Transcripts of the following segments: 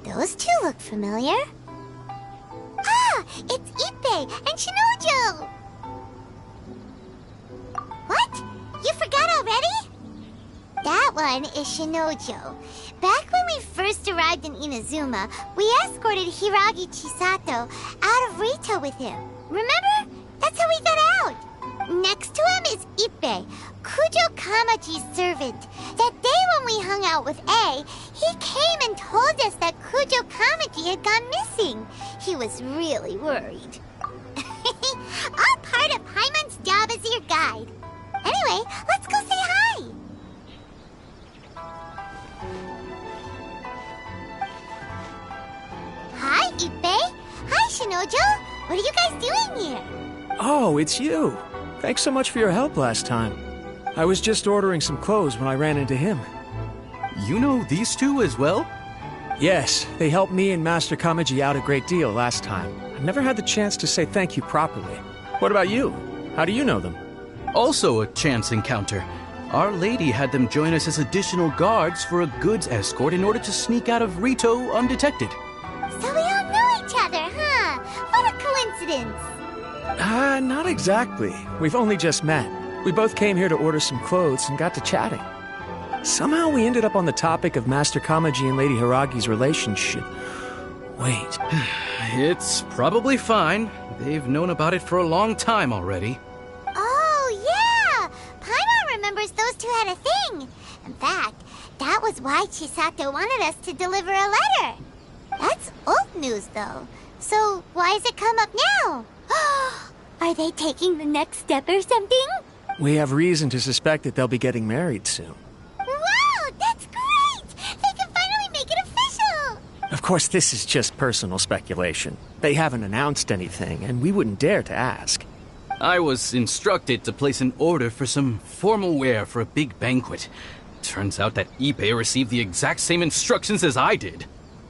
Those two look familiar. Ah! It's Ippei and Shinojo! What? You forgot already? That one is Shinojo. Back when we first arrived in Inazuma, we escorted Hiragi Chisato out of Rito with him. Remember? That's how we got out. Next to him is Ippei, Kujo Kamaji's servant. That day when we hung out with A, he came and told us that Kujo Kamaji had gone missing. He was really worried. All part of Paimon's job as your guide. Anyway, let's go say hi. Hi, Ippei. Hi, Shinojo. What are you guys doing here? Oh, it's you. Thanks so much for your help last time. I was just ordering some clothes when I ran into him. You know these two as well? Yes, they helped me and Master Kamaji out a great deal last time. I've never had the chance to say thank you properly. What about you? How do you know them? Also a chance encounter. Our lady had them join us as additional guards for a goods escort in order to sneak out of Rito undetected. So we all know each other, huh? What a coincidence. Not exactly. We've only just met. We both came here to order some clothes and got to chatting. Somehow we ended up on the topic of Master Kamaji and Lady Hiragi's relationship. Wait. It's probably fine. They've known about it for a long time already. Oh, yeah! Paimon remembers those two had a thing. In fact, that was why Chisato wanted us to deliver a letter. That's old news, though. So why has it come up now? Are they taking the next step or something? We have reason to suspect that they'll be getting married soon. Wow, that's great! They can finally make it official! Of course, this is just personal speculation. They haven't announced anything, and we wouldn't dare to ask. I was instructed to place an order for some formal wear for a big banquet. Turns out that Ippei received the exact same instructions as I did.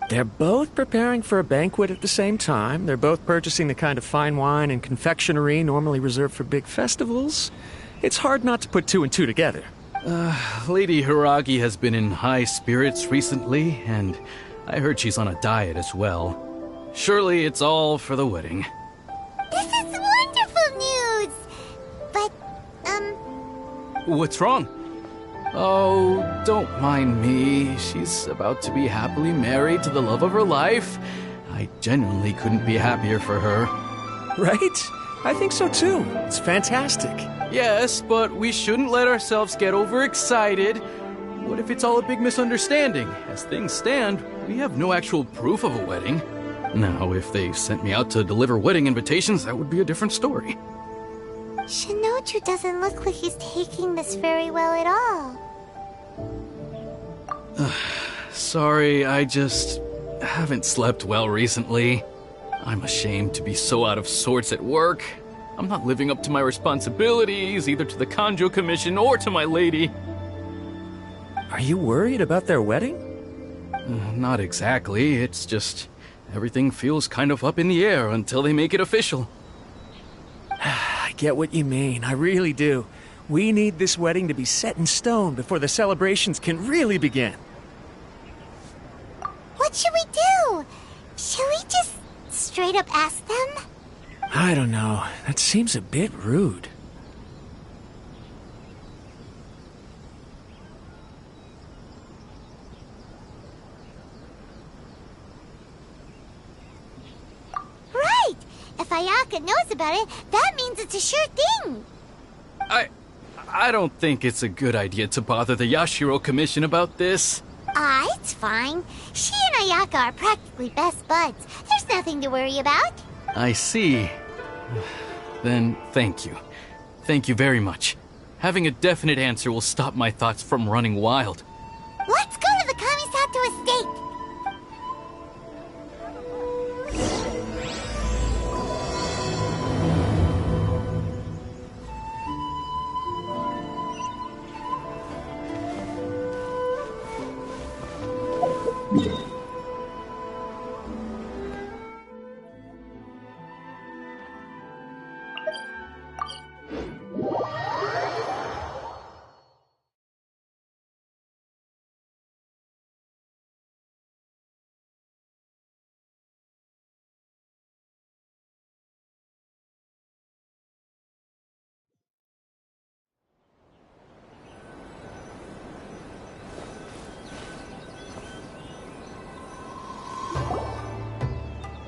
They're both preparing for a banquet at the same time. They're both purchasing the kind of fine wine and confectionery normally reserved for big festivals. It's hard not to put two and two together. Lady Hiragi has been in high spirits recently, and I heard she's on a diet as well. Surely it's all for the wedding. This is wonderful news! But, What's wrong? Oh, don't mind me. She's about to be happily married to the love of her life. I genuinely couldn't be happier for her. Right? I think so too. It's fantastic. Yes, but we shouldn't let ourselves get overexcited. What if it's all a big misunderstanding? As things stand, we have no actual proof of a wedding. Now, if they sent me out to deliver wedding invitations, that would be a different story. Shinoju doesn't look like he's taking this very well at all. Sorry, I just haven't slept well recently. I'm ashamed to be so out of sorts at work. I'm not living up to my responsibilities, either to the Kanjo Commission or to my lady. Are you worried about their wedding? Not exactly. It's just everything feels kind of up in the air until they make it official. I get what you mean. I really do. We need this wedding to be set in stone before the celebrations can really begin. What should we do? Should we just straight up ask them? I don't know. That seems a bit rude. Right! If Ayaka knows about it, that means it's a sure thing! I don't think it's a good idea to bother the Yashiro Commission about this. It's fine. She and Ayaka are practically best buds. There's nothing to worry about. I see. Then thank you. Thank you very much. Having a definite answer will stop my thoughts from running wild. Let's go to the Kamisato estate!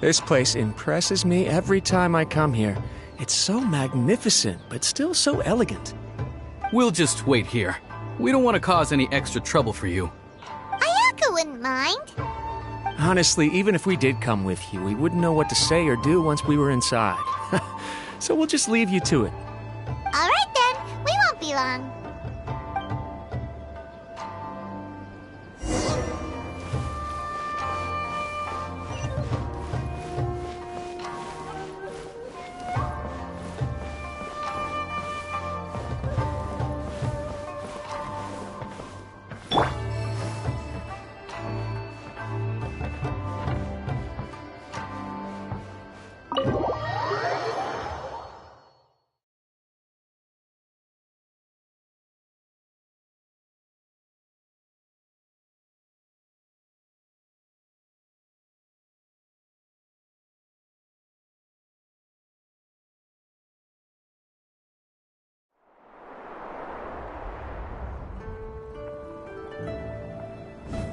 This place impresses me every time I come here. It's so magnificent, but still so elegant. We'll just wait here. We don't want to cause any extra trouble for you. Ayaka wouldn't mind. Honestly, even if we did come with you, we wouldn't know what to say or do once we were inside. So we'll just leave you to it. All right then, we won't be long.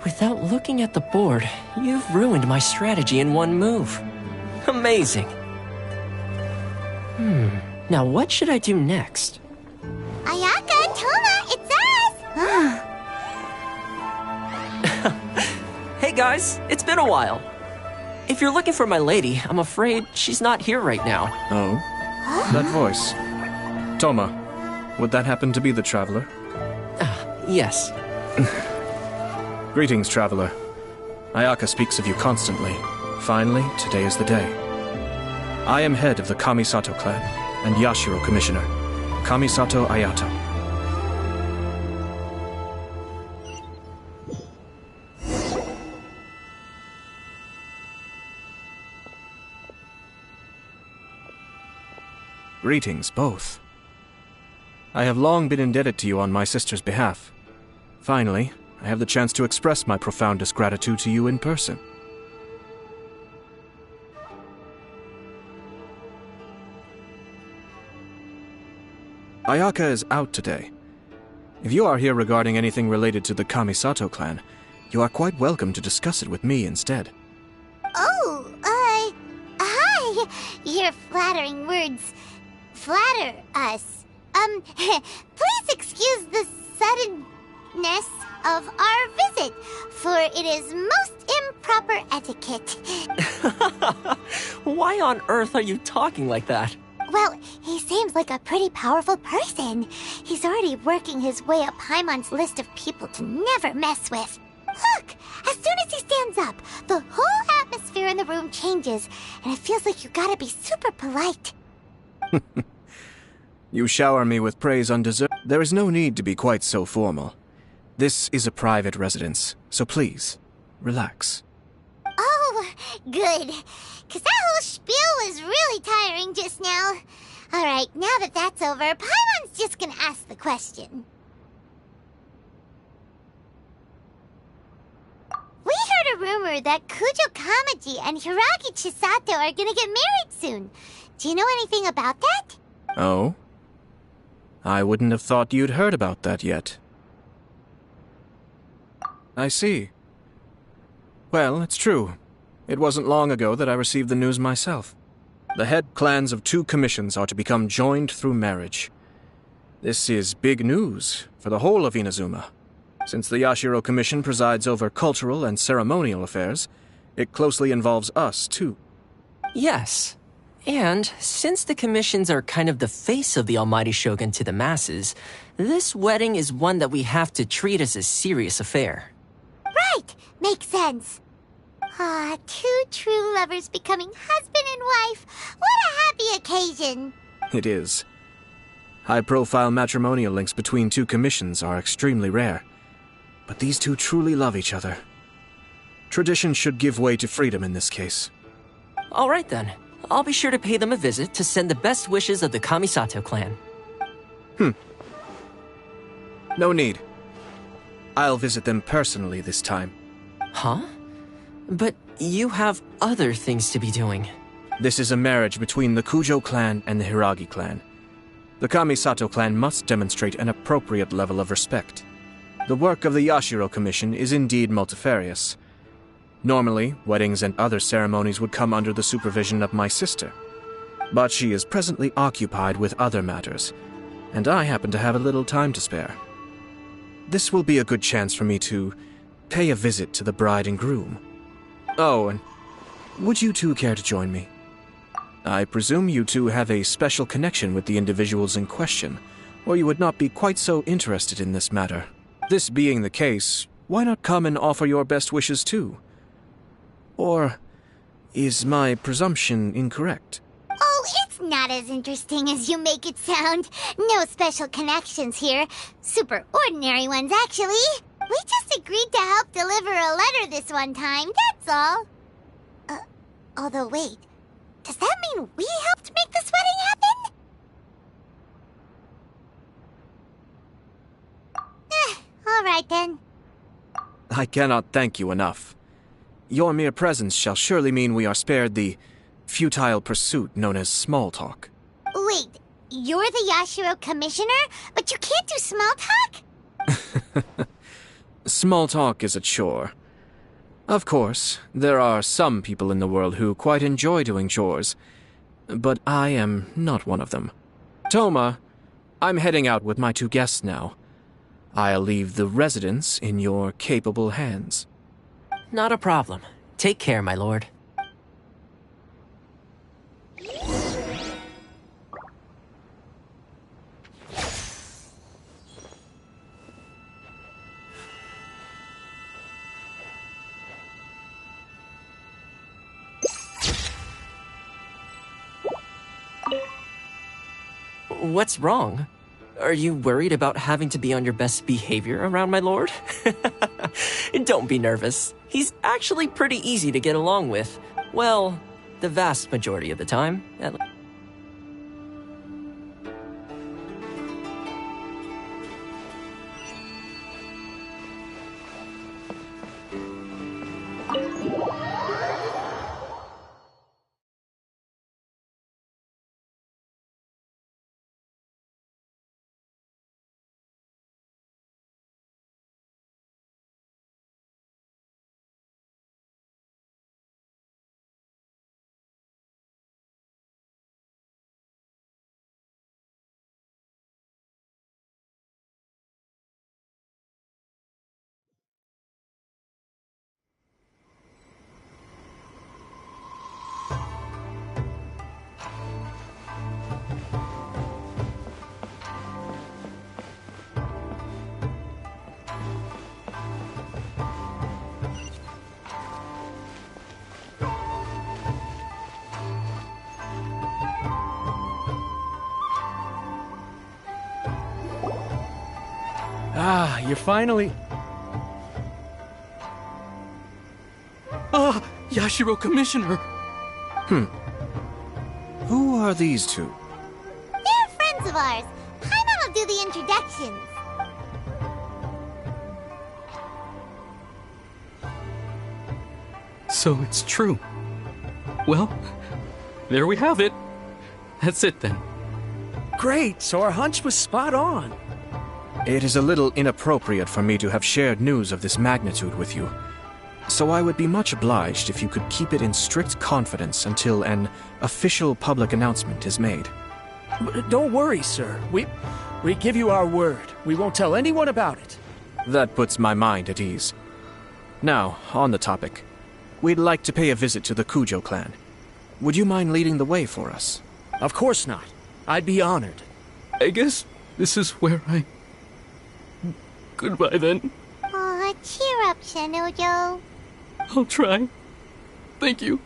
Without looking at the board, you've ruined my strategy in one move. Amazing. Now what should I do next? Ayaka, Toma, it's us! Hey guys, it's been a while. If you're looking for my lady, I'm afraid she's not here right now. Oh? That voice. Toma, would that happen to be the traveler? Yes. Greetings, traveler. Ayaka speaks of you constantly. Finally, today is the day. I am head of the Kamisato clan and Yashiro commissioner, Kamisato Ayato. Greetings, both. I have long been indebted to you on my sister's behalf. Finally, I have the chance to express my profoundest gratitude to you in person. Ayaka is out today. If you are here regarding anything related to the Kamisato clan, you are quite welcome to discuss it with me instead. Oh, hi! Your flattering words flatter us. Please excuse the suddenness of our visit, for it is most improper etiquette. Why on earth are you talking like that? Well, he seems like a pretty powerful person. He's already working his way up Paimon's list of people to never mess with. Look! As soon as he stands up, the whole atmosphere in the room changes, and it feels like you gotta be super polite. You shower me with praise undeserved. There is no need to be quite so formal. This is a private residence, so please, relax. Oh, good. 'Cause that whole spiel was really tiring just now. Alright, now that that's over, Paimon's just gonna ask the question. We heard a rumor that Kujo Kamaji and Hiragi Chisato are gonna get married soon. Do you know anything about that? Oh? I wouldn't have thought you'd heard about that yet. I see. Well, it's true. It wasn't long ago that I received the news myself. The head clans of 2 commissions are to become joined through marriage. This is big news for the whole of Inazuma. Since the Yashiro Commission presides over cultural and ceremonial affairs, it closely involves us, too. Yes. And since the commissions are kind of the face of the Almighty Shogun to the masses, this wedding is one that we have to treat as a serious affair. Right! Makes sense. Ah, 2 true lovers becoming husband and wife. What a happy occasion! It is. High-profile matrimonial links between 2 commissions are extremely rare. But these 2 truly love each other. Tradition should give way to freedom in this case. All right then. I'll be sure to pay them a visit to send the best wishes of the Kamisato clan. No need. I'll visit them personally this time. Huh? But you have other things to be doing. This is a marriage between the Kujo clan and the Hiragi clan. The Kamisato clan must demonstrate an appropriate level of respect. The work of the Yashiro Commission is indeed multifarious. Normally, weddings and other ceremonies would come under the supervision of my sister. But she is presently occupied with other matters, and I happen to have a little time to spare. This will be a good chance for me to pay a visit to the bride and groom. Oh, and would you two care to join me? I presume you two have a special connection with the individuals in question, or you would not be quite so interested in this matter. This being the case, why not come and offer your best wishes too? Or is my presumption incorrect? Oh, it's not as interesting as you make it sound. No special connections here. Super ordinary ones, actually. We just agreed to help deliver a letter this one time, that's all. Although wait, does that mean we helped make this wedding happen? All right then. I cannot thank you enough. Your mere presence shall surely mean we are spared the futile pursuit known as small talk. Wait, you're the Yashiro commissioner, but you can't do small talk? Small talk is a chore. Of course, there are some people in the world who quite enjoy doing chores, but I am not one of them. Toma, I'm heading out with my two guests now. I'll leave the residence in your capable hands. Not a problem. Take care, my lord. What's wrong? Are you worried about having to be on your best behavior around my lord? Don't be nervous. He's actually pretty easy to get along with. Well, the vast majority of the time, at least. Ah, you're finally... Ah, Yashiro Commissioner! Who are these two? They're friends of ours. Paimon will do the introductions. So it's true. Well, there we have it. That's it then. Great, so our hunch was spot on. It is a little inappropriate for me to have shared news of this magnitude with you, so I would be much obliged if you could keep it in strict confidence until an official public announcement is made. Don't worry, sir. We give you our word. We won't tell anyone about it. That puts my mind at ease. Now, on the topic. We'd like to pay a visit to the Kujo clan. Would you mind leading the way for us? Of course not. I'd be honored. I guess this is where I... Goodbye then. Aw, cheer up, Shinojo. I'll try. Thank you.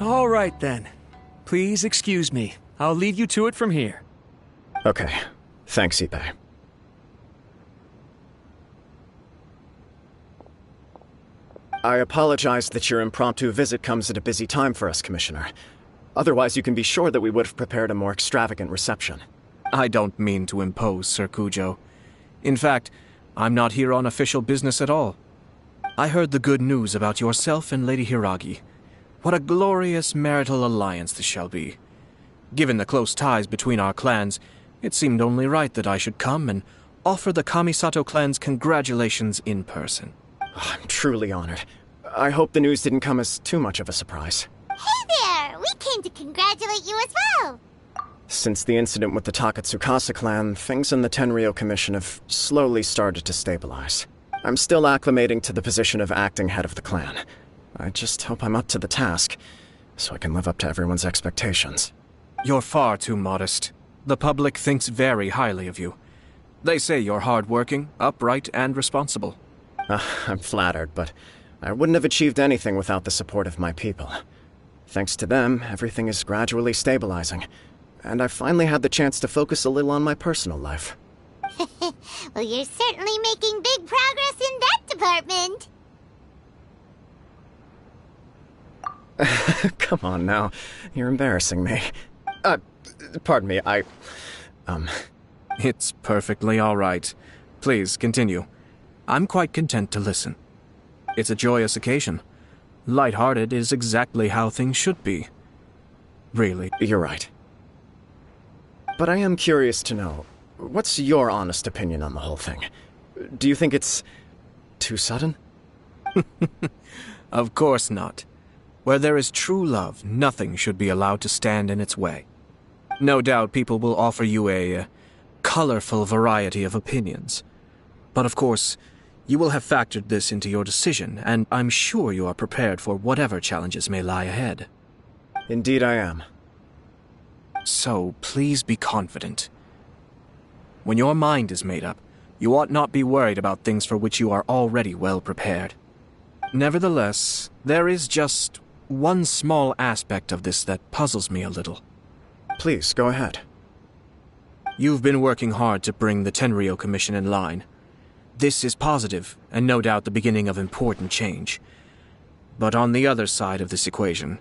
All right, then. Please excuse me. I'll leave you to it from here. Okay. Thanks, Ippei. I apologize that your impromptu visit comes at a busy time for us, Commissioner. Otherwise, you can be sure that we would have prepared a more extravagant reception. I don't mean to impose, Sir Kujo. In fact, I'm not here on official business at all. I heard the good news about yourself and Lady Hiragi. What a glorious marital alliance this shall be. Given the close ties between our clans, it seemed only right that I should come and offer the Kamisato clan's congratulations in person. I'm truly honored. I hope the news didn't come as too much of a surprise. Hey there! We came to congratulate you as well! Since the incident with the Takatsukasa clan, things in the Tenryou Commission have slowly started to stabilize. I'm still acclimating to the position of acting head of the clan. I just hope I'm up to the task, so I can live up to everyone's expectations. You're far too modest. The public thinks very highly of you. They say you're hardworking, upright, and responsible. I'm flattered, but I wouldn't have achieved anything without the support of my people. Thanks to them, everything is gradually stabilizing, and I've finally had the chance to focus a little on my personal life. Well, you're certainly making big progress in that department. Come on now, you're embarrassing me. Pardon me, It's perfectly all right. Please, continue. I'm quite content to listen. It's a joyous occasion. Light-hearted is exactly how things should be. Really. You're right. But I am curious to know, what's your honest opinion on the whole thing? Do you think it's too sudden? Of course not. Where there is true love, nothing should be allowed to stand in its way. No doubt people will offer you a colorful variety of opinions. But of course, you will have factored this into your decision, and I'm sure you are prepared for whatever challenges may lie ahead. Indeed I am. So, please be confident. When your mind is made up, you ought not be worried about things for which you are already well prepared. Nevertheless, there is just one small aspect of this that puzzles me a little. Please, go ahead. You've been working hard to bring the Tenryou Commission in line. This is positive, and no doubt the beginning of important change. But on the other side of this equation,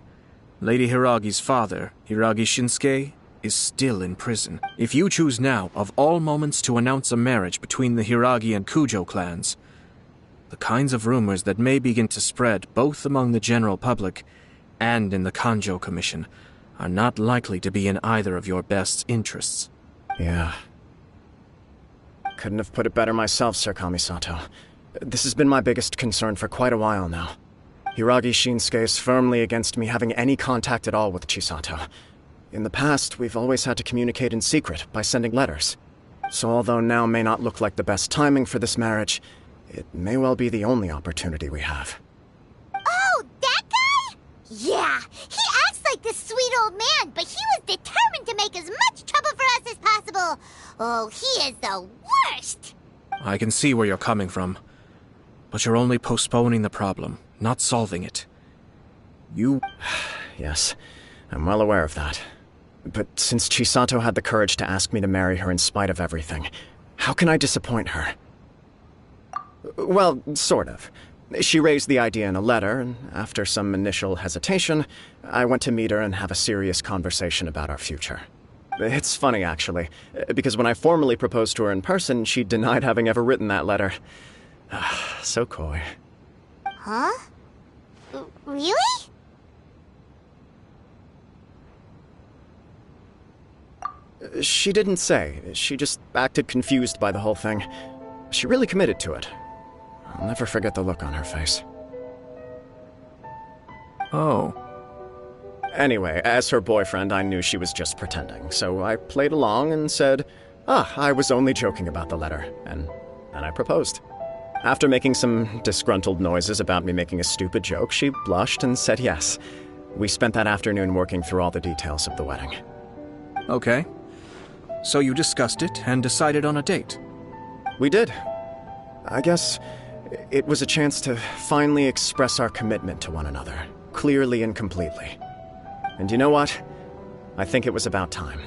Lady Hiragi's father, Hiragi Shinsuke, is still in prison. If you choose now, of all moments, to announce a marriage between the Hiragi and Kujo clans, the kinds of rumors that may begin to spread both among the general public and in the Kanjo Commission are not likely to be in either of your best interests. Yeah. Couldn't have put it better myself, Sir Kamisato. This has been my biggest concern for quite a while now. Hiragi Shinsuke is firmly against me having any contact at all with Chisato. In the past, we've always had to communicate in secret by sending letters. So although now may not look like the best timing for this marriage, it may well be the only opportunity we have. Oh, that guy? Yeah, he acts like this sweet old man, but he was determined to make as much trouble for us as possible. Oh, he is the worst! I can see where you're coming from, but you're only postponing the problem, not solving it. Yes, I'm well aware of that. But since Chisato had the courage to ask me to marry her in spite of everything, how can I disappoint her? Well, sort of. She raised the idea in a letter, and after some initial hesitation, I went to meet her and have a serious conversation about our future. It's funny, actually, because when I formally proposed to her in person, she denied having ever written that letter. So coy. Huh? Really? She didn't say. She just acted confused by the whole thing. She really committed to it. I'll never forget the look on her face. Oh. Anyway, as her boyfriend, I knew she was just pretending, so I played along and said, I was only joking about the letter, and then I proposed. After making some disgruntled noises about me making a stupid joke, she blushed and said yes. We spent that afternoon working through all the details of the wedding. Okay. So you discussed it and decided on a date? We did. I guess it was a chance to finally express our commitment to one another, clearly and completely. And you know what? I think it was about time.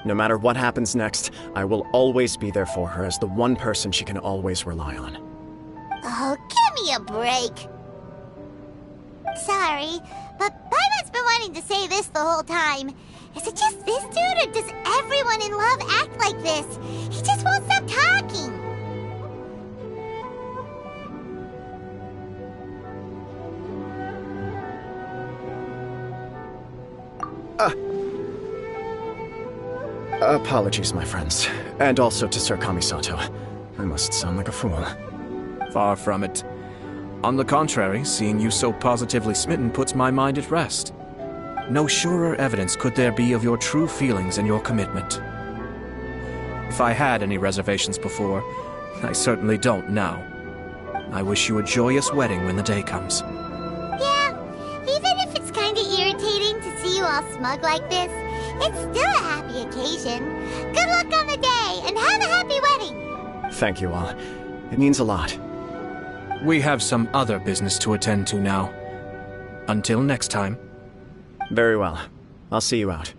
No matter what happens next, I will always be there for her as the one person she can always rely on. Oh, give me a break. Sorry, but Paimon's been wanting to say this the whole time. Is it just this dude, or does everyone in love act like this? He just won't stop talking. Apologies, my friends. And also to Sir Kamisato. I must sound like a fool. Far from it. On the contrary, seeing you so positively smitten puts my mind at rest. No surer evidence could there be of your true feelings and your commitment. If I had any reservations before, I certainly don't now. I wish you a joyous wedding when the day comes. Yeah, even if it's kinda irritating to see you all smug like this, it's still a happy occasion. Good luck on the day, and have a happy wedding! Thank you all. It means a lot. We have some other business to attend to now. Until next time. Very well. I'll see you out.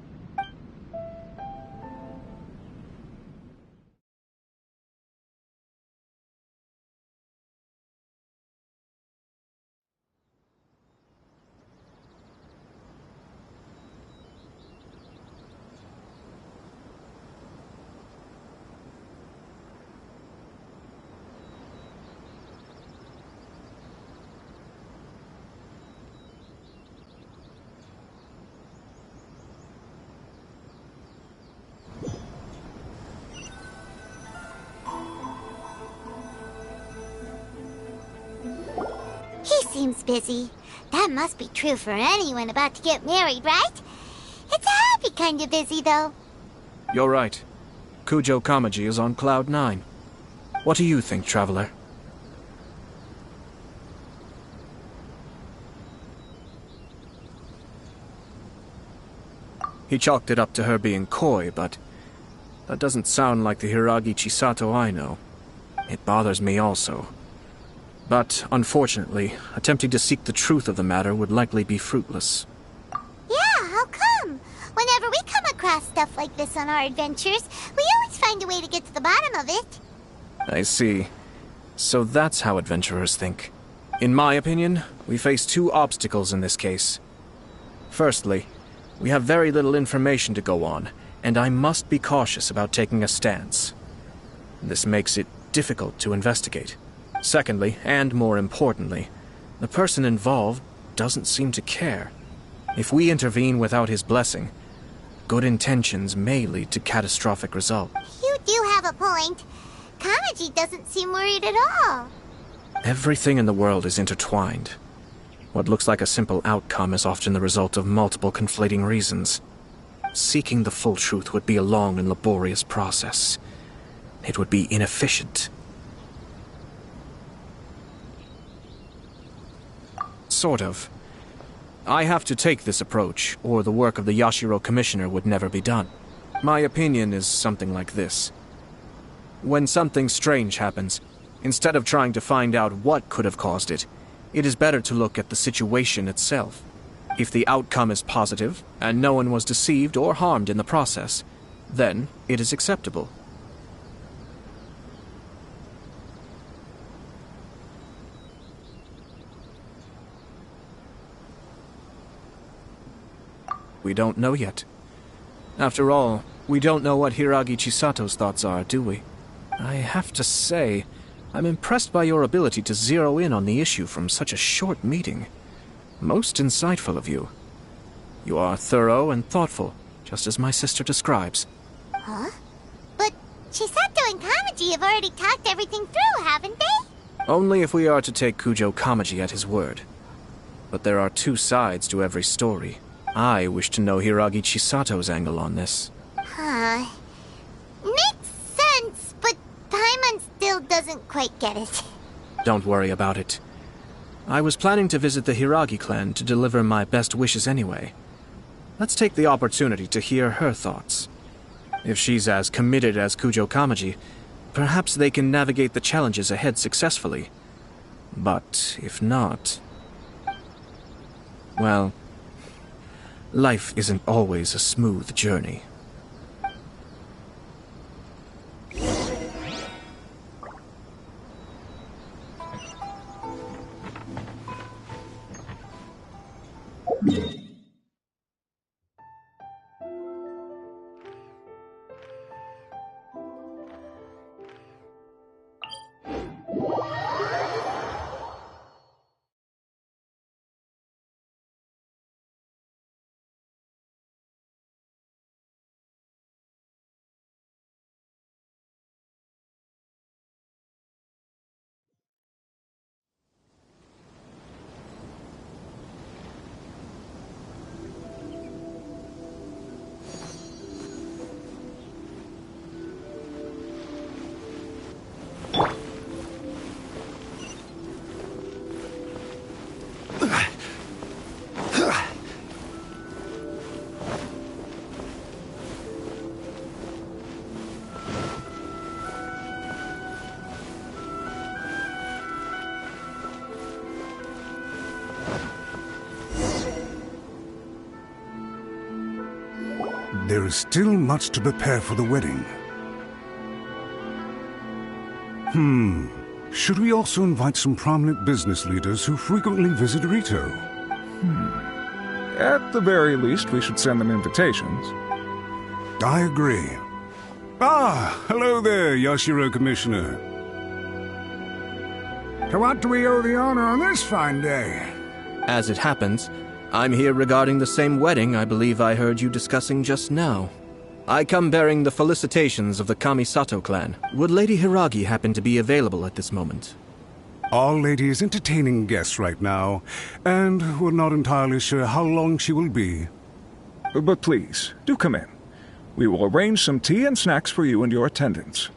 Seems busy. That must be true for anyone about to get married, right? It's a happy kind of busy, though. You're right. Kujo Kamaji is on Cloud 9. What do you think, Traveler? He chalked it up to her being coy, but that doesn't sound like the Hiragi Chisato I know. It bothers me also. But, unfortunately, attempting to seek the truth of the matter would likely be fruitless. Yeah, how come? Whenever we come across stuff like this on our adventures, we always find a way to get to the bottom of it. I see. So that's how adventurers think. In my opinion, we face two obstacles in this case. Firstly, we have very little information to go on, and I must be cautious about taking a stance. This makes it difficult to investigate. Secondly, and more importantly, the person involved doesn't seem to care. If we intervene without his blessing, good intentions may lead to catastrophic results. You do have a point. Kamaji doesn't seem worried at all. Everything in the world is intertwined. What looks like a simple outcome is often the result of multiple conflating reasons. Seeking the full truth would be a long and laborious process. It would be inefficient. Sort of. I have to take this approach, or the work of the Yashiro Commissioner would never be done. My opinion is something like this. When something strange happens, instead of trying to find out what could have caused it, it is better to look at the situation itself. If the outcome is positive, and no one was deceived or harmed in the process, then it is acceptable. We don't know yet. After all, we don't know what Hiragi Chisato's thoughts are, do we? I have to say, I'm impressed by your ability to zero in on the issue from such a short meeting. Most insightful of you. You are thorough and thoughtful, just as my sister describes. Huh? But Chisato and Kamaji have already talked everything through, haven't they? Only if we are to take Kujo Kamaji at his word. But there are two sides to every story. I wish to know Hiragi Chisato's angle on this. Huh. Makes sense, but Paimon still doesn't quite get it. Don't worry about it. I was planning to visit the Hiragi clan to deliver my best wishes anyway. Let's take the opportunity to hear her thoughts. If she's as committed as Kujo Kamaji, perhaps they can navigate the challenges ahead successfully. But if not... well, Life isn't always a smooth journey. There is still much to prepare for the wedding. Should we also invite some prominent business leaders who frequently visit Rito? At the very least, we should send them invitations. I agree. Ah, hello there, Yashiro Commissioner. To what do we owe the honor on this fine day? As it happens, I'm here regarding the same wedding I believe I heard you discussing just now. I come bearing the felicitations of the Kamisato clan. Would Lady Hiragi happen to be available at this moment? Our lady is entertaining guests right now, and we're not entirely sure how long she will be. But please, do come in. We will arrange some tea and snacks for you and your attendants.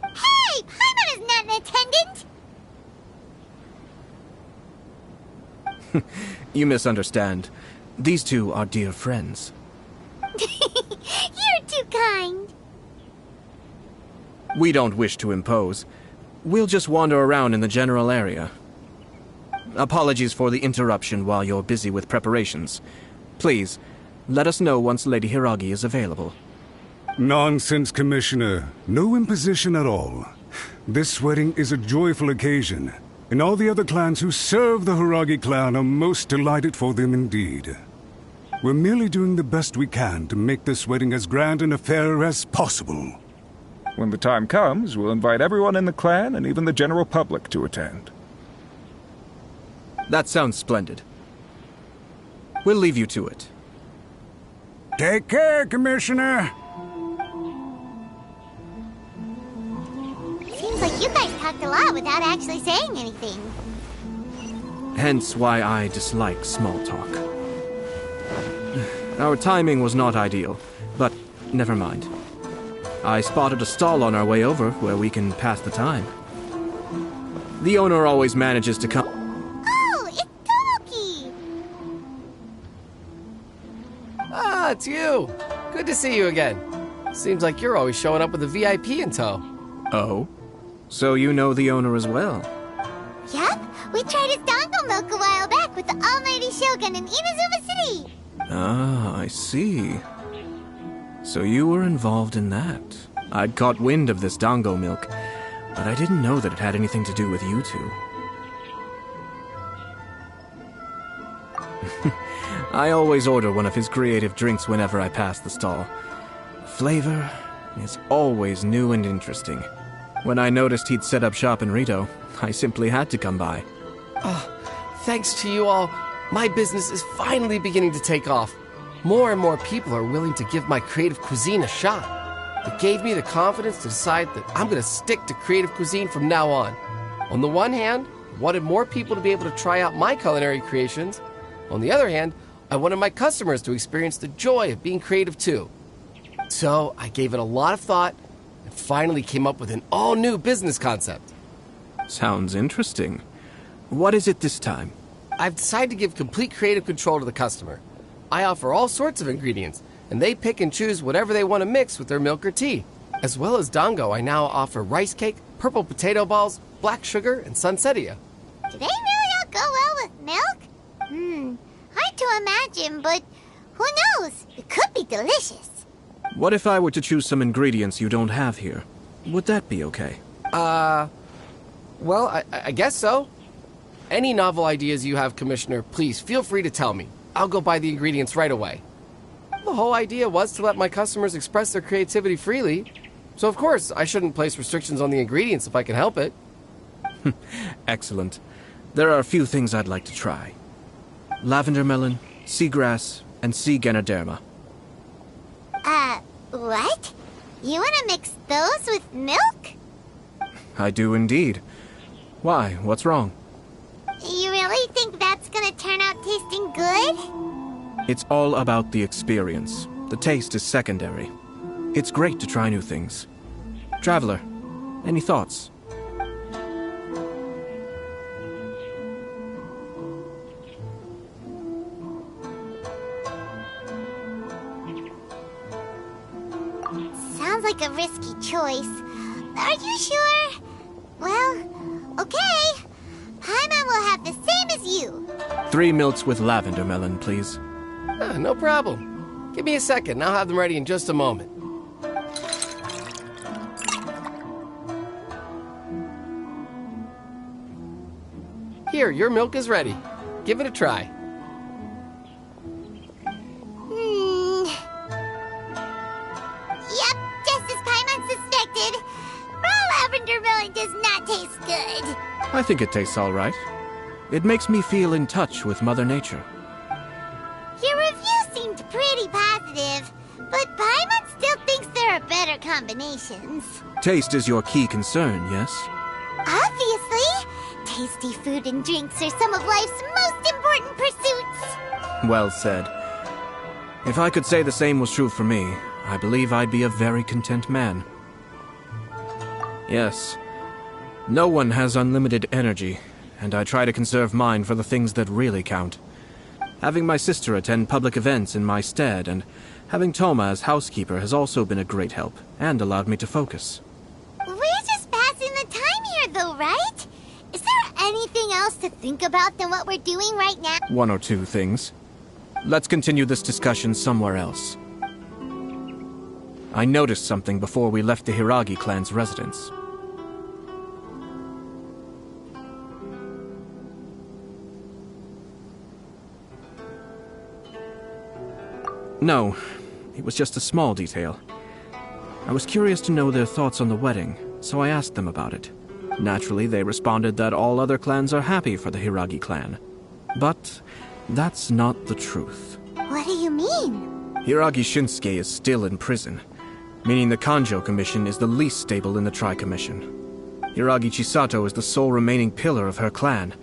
Hey! Paimon is not an attendant! You misunderstand. These two are dear friends. You're too kind. We don't wish to impose. We'll just wander around in the general area. Apologies for the interruption while you're busy with preparations. Please, let us know once Lady Hiragi is available. Nonsense, Commissioner. No imposition at all. This wedding is a joyful occasion, and all the other clans who serve the Hiragi clan are most delighted for them indeed. We're merely doing the best we can to make this wedding as grand an affair as possible. When the time comes, we'll invite everyone in the clan and even the general public to attend. That sounds splendid. We'll leave you to it. Take care, Commissioner. Seems like you guys talked a lot without actually saying anything. Hence why I dislike small talk. Our timing was not ideal, but never mind. I spotted a stall on our way over where we can pass the time. The owner always manages to come. Oh, it's Tomoki! Ah, it's you! Good to see you again. Seems like you're always showing up with a VIP in tow. Oh? So you know the owner as well? Yep, we tried his dango milk a while back with the almighty Shogun in Inazuma City. Ah, I see. So you were involved in that. I'd caught wind of this dango milk, but I didn't know that it had anything to do with you two. I always order one of his creative drinks whenever I pass the stall. The flavor is always new and interesting. When I noticed he'd set up shop in Rito, I simply had to come by. Oh, thanks to you all, my business is finally beginning to take off. More and more people are willing to give my creative cuisine a shot. It gave me the confidence to decide that I'm going to stick to creative cuisine from now on. On the one hand, I wanted more people to be able to try out my culinary creations. On the other hand, I wanted my customers to experience the joy of being creative too. So I gave it a lot of thought and finally came up with an all-new business concept. Sounds interesting. What is it this time? I've decided to give complete creative control to the customer. I offer all sorts of ingredients, and they pick and choose whatever they want to mix with their milk or tea. As well as dango, I now offer rice cake, purple potato balls, black sugar, and sunsettia. Do they really all go well with milk? I hard to imagine, but who knows? It could be delicious. What if I were to choose some ingredients you don't have here? Would that be okay? Well, I guess so. Any novel ideas you have, Commissioner, please feel free to tell me. I'll go buy the ingredients right away. The whole idea was to let my customers express their creativity freely. So of course, I shouldn't place restrictions on the ingredients if I can help it. Excellent. There are a few things I'd like to try. Lavender melon, seagrass, and sea ganoderma. What? You want to mix those with milk? I do indeed. Why? What's wrong? You really think that's gonna turn out tasting good? It's all about the experience. The taste is secondary. It's great to try new things. Traveler, any thoughts? Sounds like a risky choice. Are you sure? Well, okay. Paimon will have the same as you. 3 milks with lavender melon, please. No problem. Give me a second, I'll have them ready in just a moment. Here, your milk is ready. Give it a try. Yep, just as Paimon suspected. Raw lavender melon does not taste good. I think it tastes all right. It makes me feel in touch with Mother Nature. Your review seemed pretty positive, but Paimon still thinks there are better combinations. Taste is your key concern, yes? Obviously! Tasty food and drinks are some of life's most important pursuits. Well said. If I could say the same was true for me, I believe I'd be a very content man. Yes. No one has unlimited energy, and I try to conserve mine for the things that really count. Having my sister attend public events in my stead, and having Toma as housekeeper has also been a great help, and allowed me to focus. We're just passing the time here, though, right? Is there anything else to think about than what we're doing right now? 1 or 2 things. Let's continue this discussion somewhere else. I noticed something before we left the Hiragi clan's residence. No, it was just a small detail. I was curious to know their thoughts on the wedding, so I asked them about it. Naturally, they responded that all other clans are happy for the Hiragi clan. But that's not the truth. What do you mean? Hiragi Shinsuke is still in prison, meaning the Kanjo Commission is the least stable in the Tri-Commission. Hiragi Chisato is the sole remaining pillar of her clan,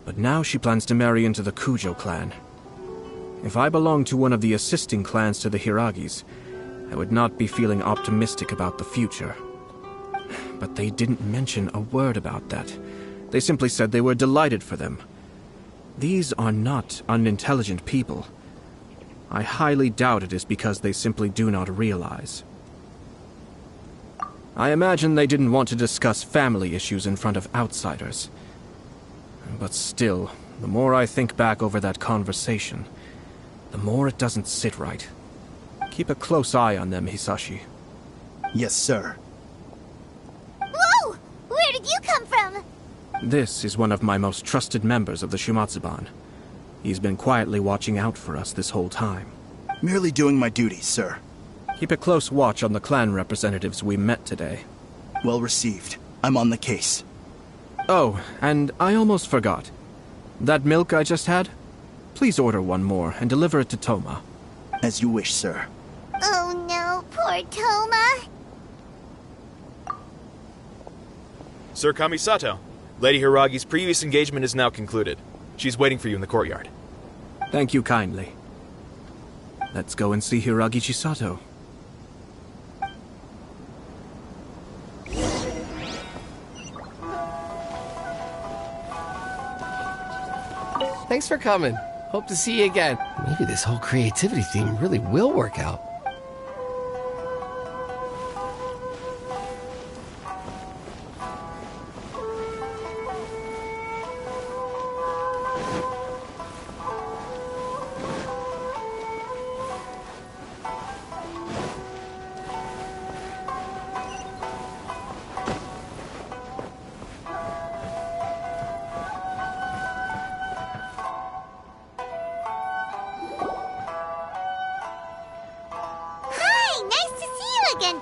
but now she plans to marry into the Kujo clan. If I belonged to one of the assisting clans to the Hiragis, I would not be feeling optimistic about the future. But they didn't mention a word about that. They simply said they were delighted for them. These are not unintelligent people. I highly doubt it is because they simply do not realize. I imagine they didn't want to discuss family issues in front of outsiders. But still, the more I think back over that conversation, the more it doesn't sit right. Keep a close eye on them, Hisashi. Yes, sir. Whoa! Where did you come from? This is one of my most trusted members of the Shimatsuban. He's been quietly watching out for us this whole time. Merely doing my duties, sir. Keep a close watch on the clan representatives we met today. Well received. I'm on the case. Oh, and I almost forgot. That milk I just had? Please order one more and deliver it to Toma. As you wish, sir. Oh no, poor Toma. Sir Kamisato, Lady Hiragi's previous engagement is now concluded. She's waiting for you in the courtyard. Thank you kindly. Let's go and see Hiragi Chisato. Thanks for coming. Hope to see you again. Maybe this whole creativity theme really will work out.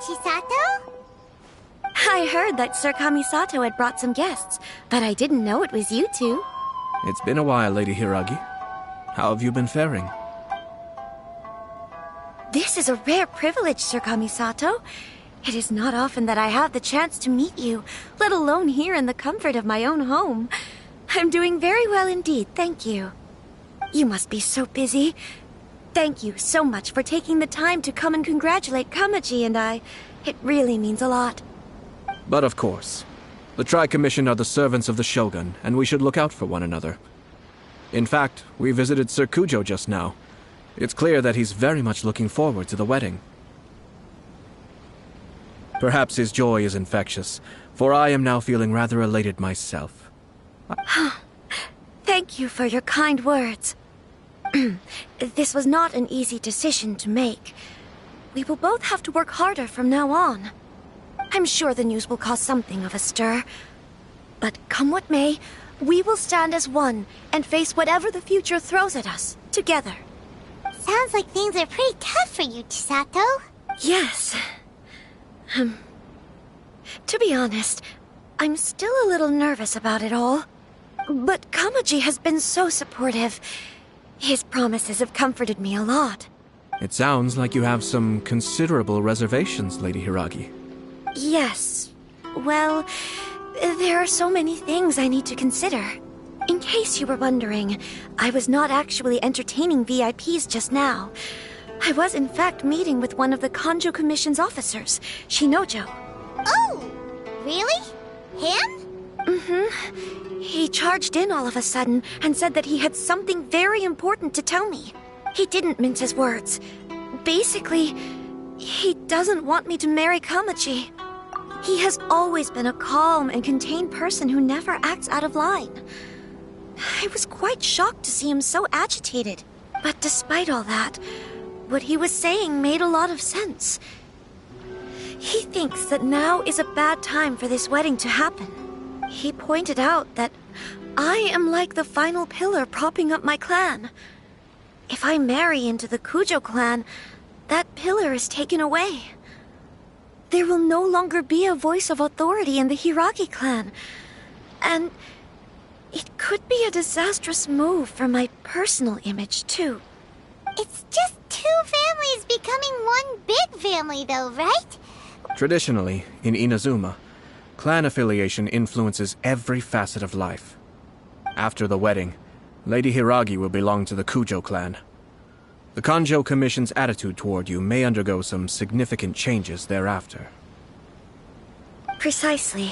Chisato? I heard that Sir Kamisato had brought some guests, but I didn't know it was you two. It's been a while, Lady Hiragi. How have you been faring? This is a rare privilege, Sir Kamisato. It is not often that I have the chance to meet you, let alone here in the comfort of my own home. I'm doing very well indeed, thank you. You must be so busy. Thank you so much for taking the time to come and congratulate Kamaji and I. It really means a lot. But of course. The Tri-Commission are the servants of the Shogun, and we should look out for one another. In fact, we visited Sir Kujo just now. It's clear that he's very much looking forward to the wedding. Perhaps his joy is infectious, for I am now feeling rather elated myself. Thank you for your kind words. This was not an easy decision to make. We will both have to work harder from now on. I'm sure the news will cause something of a stir. But come what may, we will stand as one and face whatever the future throws at us, together. Sounds like things are pretty tough for you, Chisato. Yes. To be honest, I'm still a little nervous about it all. But Kamaji has been so supportive. His promises have comforted me a lot. It sounds like you have some considerable reservations, Lady Hiragi. Yes. Well, there are so many things I need to consider. In case you were wondering, I was not actually entertaining VIPs just now. I was in fact meeting with one of the Kanjo Commission's officers, Shinojo. Oh! Really? Him? Mm-hmm. He charged in all of a sudden and said that he had something very important to tell me. He didn't mince his words. Basically, he doesn't want me to marry Kamaji. He has always been a calm and contained person who never acts out of line. I was quite shocked to see him so agitated. But despite all that, what he was saying made a lot of sense. He thinks that now is a bad time for this wedding to happen. He pointed out that I am like the final pillar propping up my clan. If I marry into the Kujo clan, that pillar is taken away. There will no longer be a voice of authority in the Hiragi clan. And it could be a disastrous move for my personal image, too. It's just two families becoming one big family, though, right? Traditionally, in Inazuma, clan affiliation influences every facet of life. After the wedding, Lady Hiragi will belong to the Kujo clan. The Kanjo Commission's attitude toward you may undergo some significant changes thereafter. Precisely.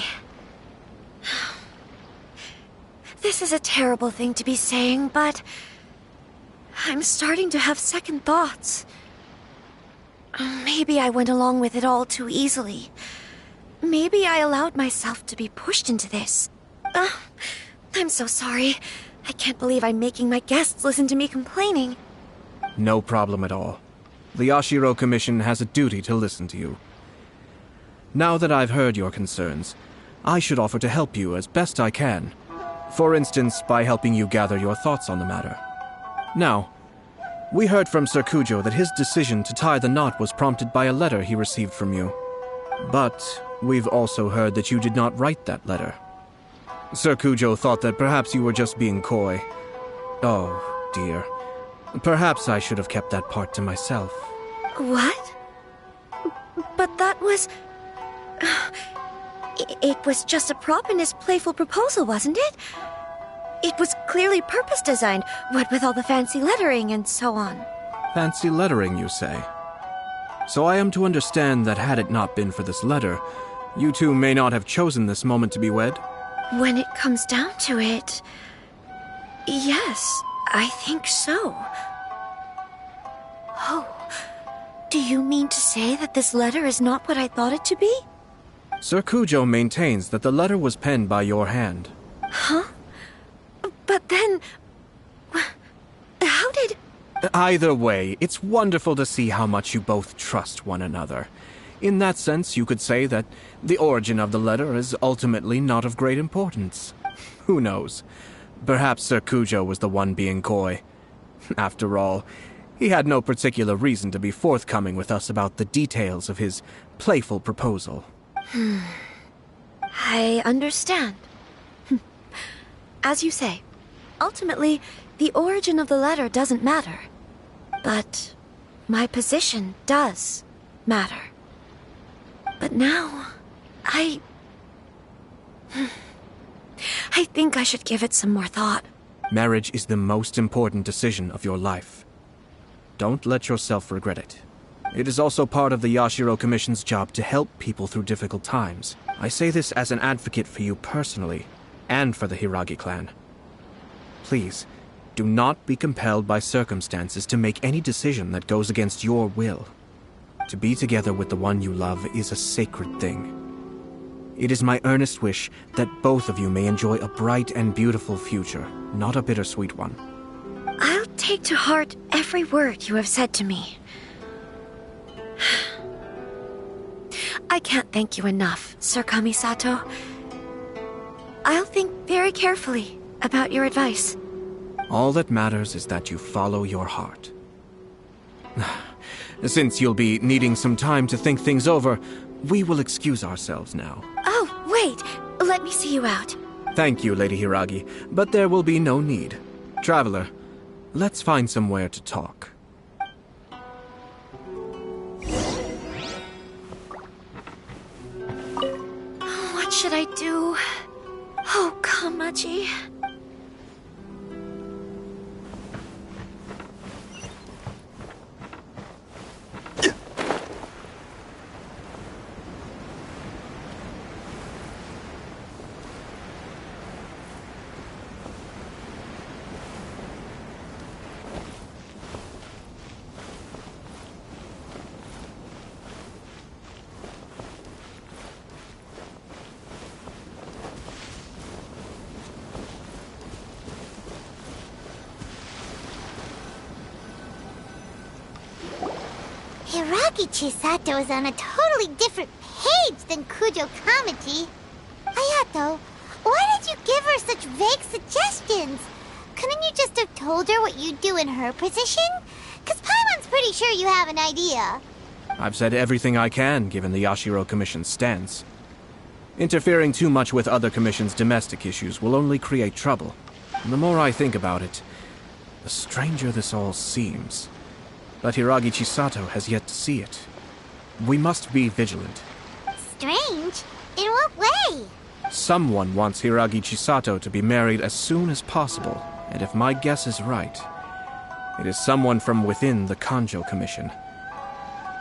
This is a terrible thing to be saying, but I'm starting to have second thoughts. Maybe I went along with it all too easily. Maybe I allowed myself to be pushed into this. I'm so sorry. I can't believe I'm making my guests listen to me complaining. No problem at all. The Yashiro Commission has a duty to listen to you. Now that I've heard your concerns, I should offer to help you as best I can. For instance, by helping you gather your thoughts on the matter. Now, we heard from Sir Kujo that his decision to tie the knot was prompted by a letter he received from you. But we've also heard that you did not write that letter. Sir Kujo thought that perhaps you were just being coy. Oh, dear. Perhaps I should have kept that part to myself. What? But that was... It was just a prop in his playful proposal, wasn't it? It was clearly purpose-designed, what with all the fancy lettering and so on. Fancy lettering, you say? So I am to understand that had it not been for this letter, you two may not have chosen this moment to be wed? When it comes down to it... yes, I think so. Oh, do you mean to say that this letter is not what I thought it to be? Sir Kujo maintains that the letter was penned by your hand. Huh? But then... how did... Either way, it's wonderful to see how much you both trust one another. In that sense, you could say that the origin of the letter is ultimately not of great importance. Who knows? Perhaps Sir Kujo was the one being coy. After all, He had no particular reason to be forthcoming with us about the details of his playful proposal. I understand. As you say, ultimately, the origin of the letter doesn't matter. But my position does matter. But now, I think I should give it some more thought. Marriage is the most important decision of your life. Don't let yourself regret it. It is also part of the Yashiro Commission's job to help people through difficult times. I say this as an advocate for you personally, and for the Hiragi clan. Please, do not be compelled by circumstances to make any decision that goes against your will. To be together with the one you love is a sacred thing. It is my earnest wish that both of you may enjoy a bright and beautiful future, not a bittersweet one. I'll take to heart every word you have said to me. I can't thank you enough, Sir Kamisato. I'll think very carefully about your advice. All that matters is that you follow your heart. Since you'll be needing some time to think things over, we will excuse ourselves now. Oh, wait! Let me see you out. Thank you, Lady Hiragi, but there will be no need. Traveler, let's find somewhere to talk. What should I do? Oh, Kamaji. Hiragi Chisato is on a totally different page than Kujo Kamaji. Ayato, why did you give her such vague suggestions? Couldn't you just have told her what you'd do in her position? Because Paimon's pretty sure you have an idea. I've said everything I can, given the Yashiro Commission's stance. Interfering too much with other commissions' domestic issues will only create trouble. And the more I think about it, the stranger this all seems. But Hiragi Chisato has yet to see it. We must be vigilant. Strange? In what way? Someone wants Hiragi Chisato to be married as soon as possible, and if my guess is right, it is someone from within the Kanjo Commission.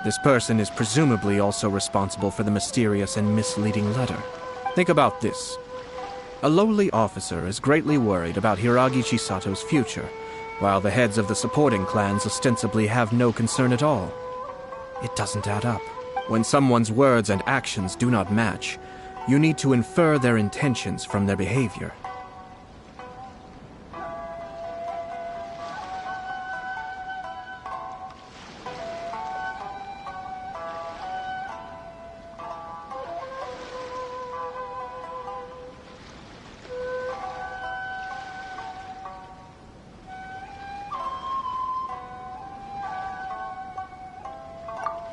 This person is presumably also responsible for the mysterious and misleading letter. Think about this. A lowly officer is greatly worried about Hiragi Chisato's future, while the heads of the supporting clans ostensibly have no concern at all. It doesn't add up. When someone's words and actions do not match, you need to infer their intentions from their behavior.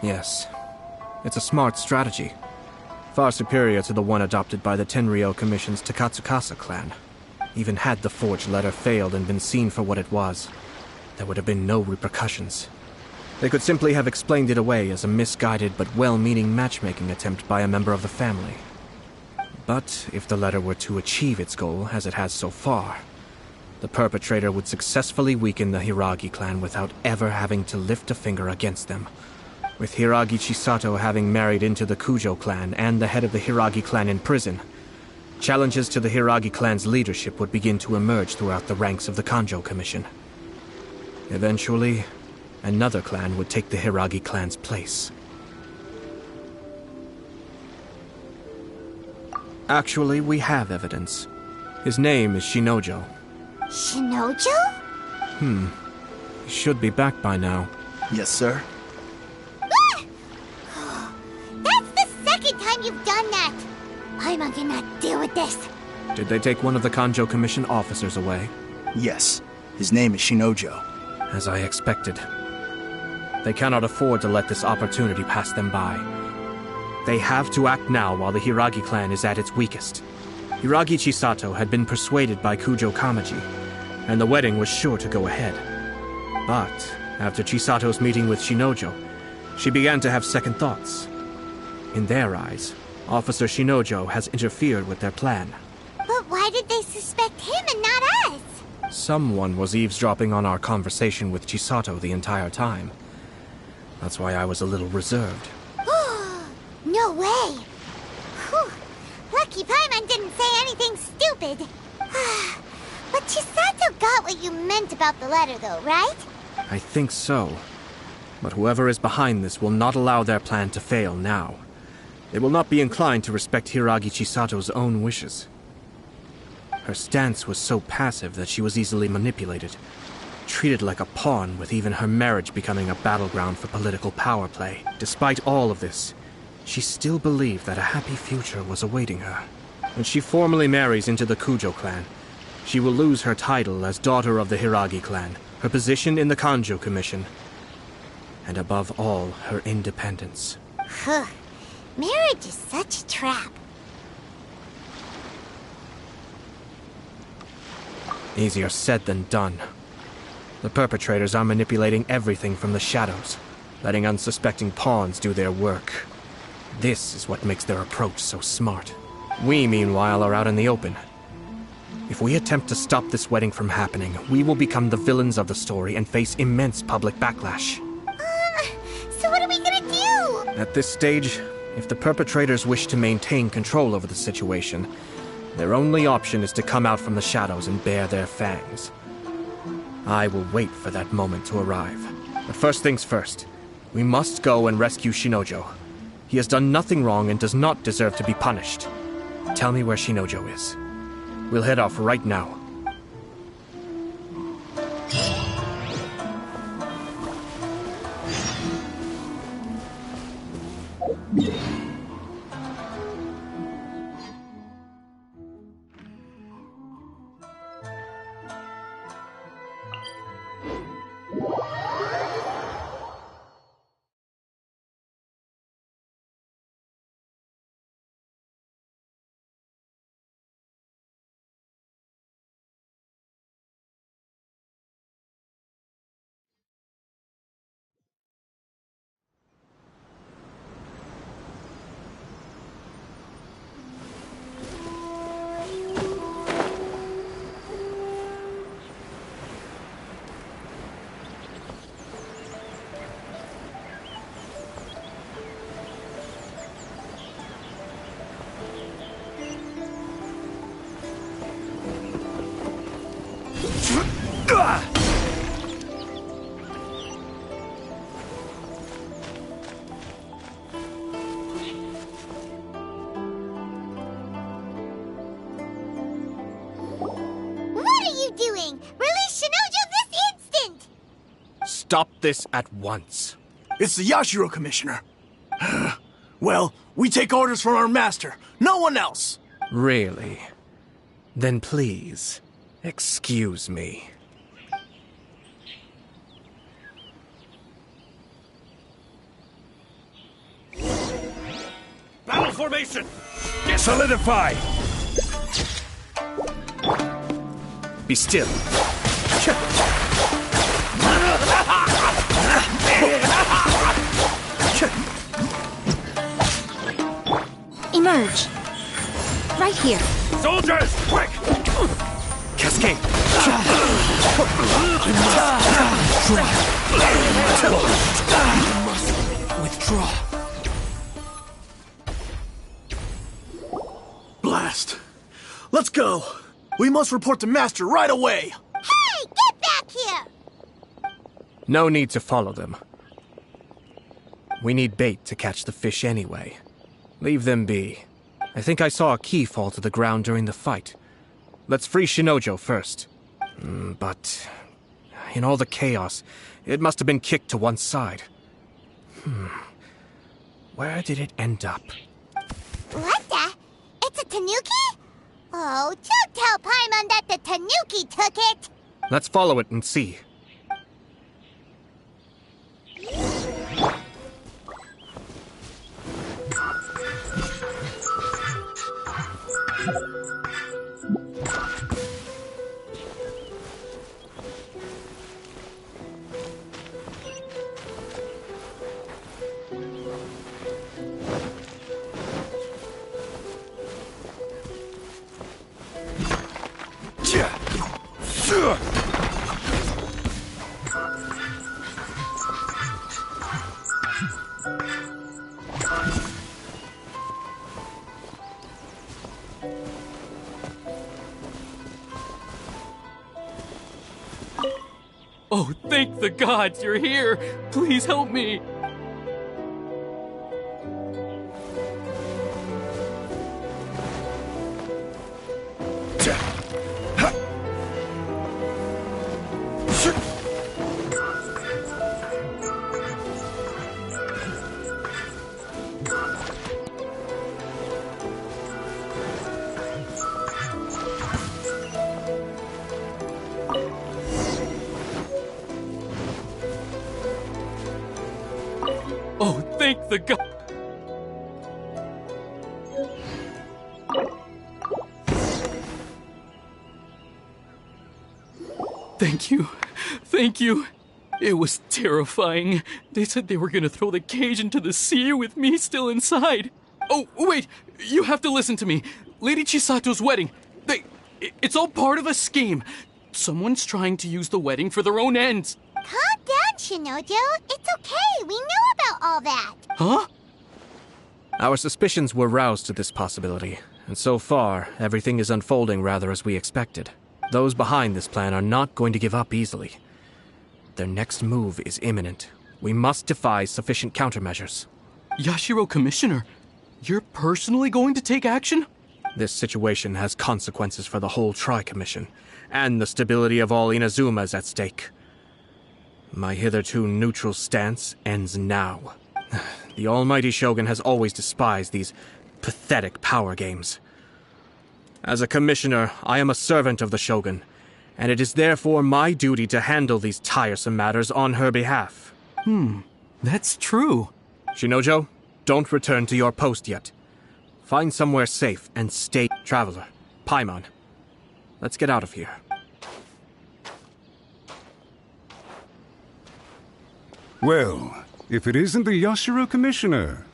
Yes, it's a smart strategy. Far superior to the one adopted by the Tenryou Commission's Takatsukasa clan. Even had the forged letter failed and been seen for what it was, there would have been no repercussions. They could simply have explained it away as a misguided but well-meaning matchmaking attempt by a member of the family. But if the letter were to achieve its goal, as it has so far, the perpetrator would successfully weaken the Hiragi clan without ever having to lift a finger against them. With Hiragi Chisato having married into the Kujo clan and the head of the Hiragi clan in prison, challenges to the Hiragi clan's leadership would begin to emerge throughout the ranks of the Kanjo Commission. Eventually, another clan would take the Hiragi clan's place. Actually, we have evidence. His name is Shinojo. Shinojo? He should be back by now. Yes, sir. That's the second time you've done that! Paimon cannot deal with this. Did they take one of the Kanjo Commission officers away? Yes. His name is Shinojo. As I expected. They cannot afford to let this opportunity pass them by. They have to act now while the Hiragi clan is at its weakest. Hiragi Chisato had been persuaded by Kujo Kamaji, and the wedding was sure to go ahead. But after Chisato's meeting with Shinojo, she began to have second thoughts. In their eyes, Officer Shinojo has interfered with their plan. But why did they suspect him and not us? Someone was eavesdropping on our conversation with Chisato the entire time. That's why I was a little reserved. No way! Whew. Lucky Paimon didn't say anything stupid. But Chisato got what you meant about the letter, though, right? I think so. But whoever is behind this will not allow their plan to fail now. They will not be inclined to respect Hiragi Chisato's own wishes. Her stance was so passive that she was easily manipulated, treated like a pawn, with even her marriage becoming a battleground for political power play. Despite all of this, she still believed that a happy future was awaiting her. When she formally marries into the Kujo clan, she will lose her title as daughter of the Hiragi clan, her position in the Kanjo Commission, and above all, her independence. Huh. Marriage is such a trap. Easier said than done. The perpetrators are manipulating everything from the shadows, letting unsuspecting pawns do their work. This is what makes their approach so smart. We, meanwhile, are out in the open. If we attempt to stop this wedding from happening, we will become the villains of the story and face immense public backlash. So what are we gonna do? At this stage, if the perpetrators wish to maintain control over the situation, their only option is to come out from the shadows and bare their fangs. I will wait for that moment to arrive. But first things first, we must go and rescue Shinojo. He has done nothing wrong and does not deserve to be punished. Tell me where Shinojo is. We'll head off right now. Stop this at once. It's the Yashiro Commissioner. Well, we take orders from our master. No one else. Really? Then please, excuse me. Battle formation! Solidify! Be still. Emerge. Right here. Soldiers, quick! Cascade! Withdraw. Blast. Let's go. We must report to Master right away. Hey, get back here! No need to follow them. We need bait to catch the fish anyway. Leave them be. I think I saw a key fall to the ground during the fight. Let's free Shinojo first. But in all the chaos, it must have been kicked to one side. Where did it end up? What the? It's a tanuki? Oh, don't tell Paimon that the tanuki took it! Let's follow it and see. Oh, thank the gods you're here! Please help me! Oh, thank the god! Thank you. Thank you. It was terrifying. They said they were gonna throw the cage into the sea with me still inside. Oh, wait! You have to listen to me. Lady Chisato's wedding. It's all part of a scheme. Someone's trying to use the wedding for their own ends. Calm down, Shinojo. It's okay. We know about all that. Huh? Our suspicions were roused to this possibility, and so far, everything is unfolding rather as we expected. Those behind this plan are not going to give up easily. Their next move is imminent. We must devise sufficient countermeasures. Yashiro Commissioner, you're personally going to take action? This situation has consequences for the whole Tri-Commission, and the stability of all Inazuma is at stake. My hitherto neutral stance ends now. The almighty Shogun has always despised these pathetic power games. As a commissioner, I am a servant of the Shogun, and it is therefore my duty to handle these tiresome matters on her behalf. That's true. Shinojo, don't return to your post yet. Find somewhere safe and stay. Traveler, Paimon, let's get out of here. Well, if it isn't the Yashiro Commissioner.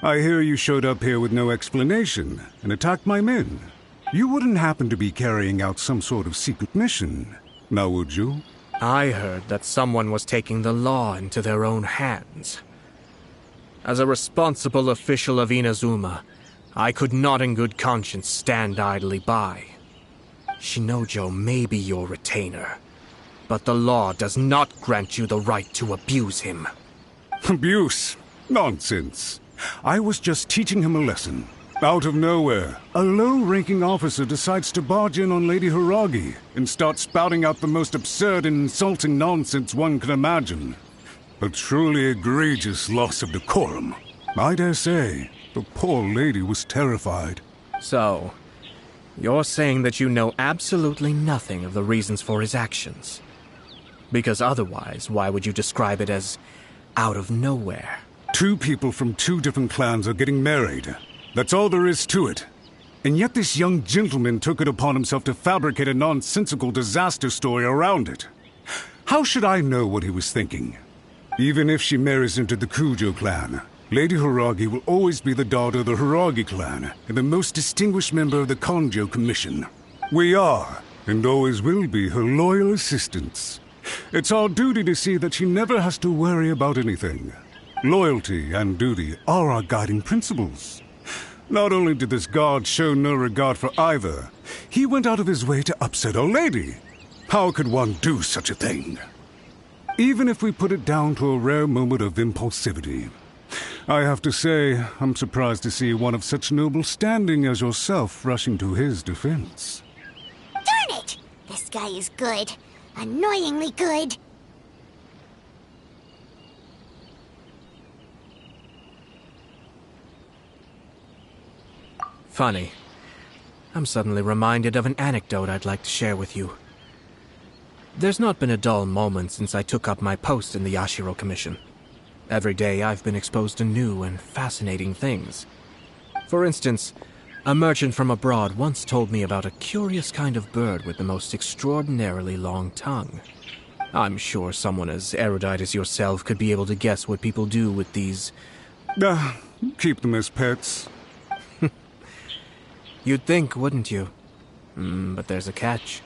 I hear you showed up here with no explanation and attacked my men. You wouldn't happen to be carrying out some sort of secret mission, now would you? I heard that someone was taking the law into their own hands. As a responsible official of Inazuma, I could not in good conscience stand idly by. Shinojo may be your retainer, but the law does not grant you the right to abuse him. Abuse? Nonsense. I was just teaching him a lesson. Out of nowhere, a low-ranking officer decides to barge in on Lady Hiragi and start spouting out the most absurd and insulting nonsense one can imagine. A truly egregious loss of decorum. I dare say, the poor lady was terrified. So, you're saying that you know absolutely nothing of the reasons for his actions? Because otherwise, why would you describe it as out of nowhere? Two people from two different clans are getting married. That's all there is to it. And yet this young gentleman took it upon himself to fabricate a nonsensical disaster story around it. How should I know what he was thinking? Even if she marries into the Kujo clan, Lady Hiragi will always be the daughter of the Hiragi clan and the most distinguished member of the Konjo Commission. We are, and always will be, her loyal assistants. It's our duty to see that she never has to worry about anything. Loyalty and duty are our guiding principles. Not only did this guard show no regard for either, he went out of his way to upset our lady. How could one do such a thing? Even if we put it down to a rare moment of impulsivity. I have to say, I'm surprised to see one of such noble standing as yourself rushing to his defense. Darn it! This guy is good. Annoyingly good. Funny. I'm suddenly reminded of an anecdote I'd like to share with you. There's not been a dull moment since I took up my post in the Yashiro Commission. Every day I've been exposed to new and fascinating things. For instance, A merchant from abroad once told me about a curious kind of bird with the most extraordinarily long tongue. I'm sure someone as erudite as yourself could be able to guess what people do with these... Keep them as pets. You'd think, wouldn't you? But there's a catch.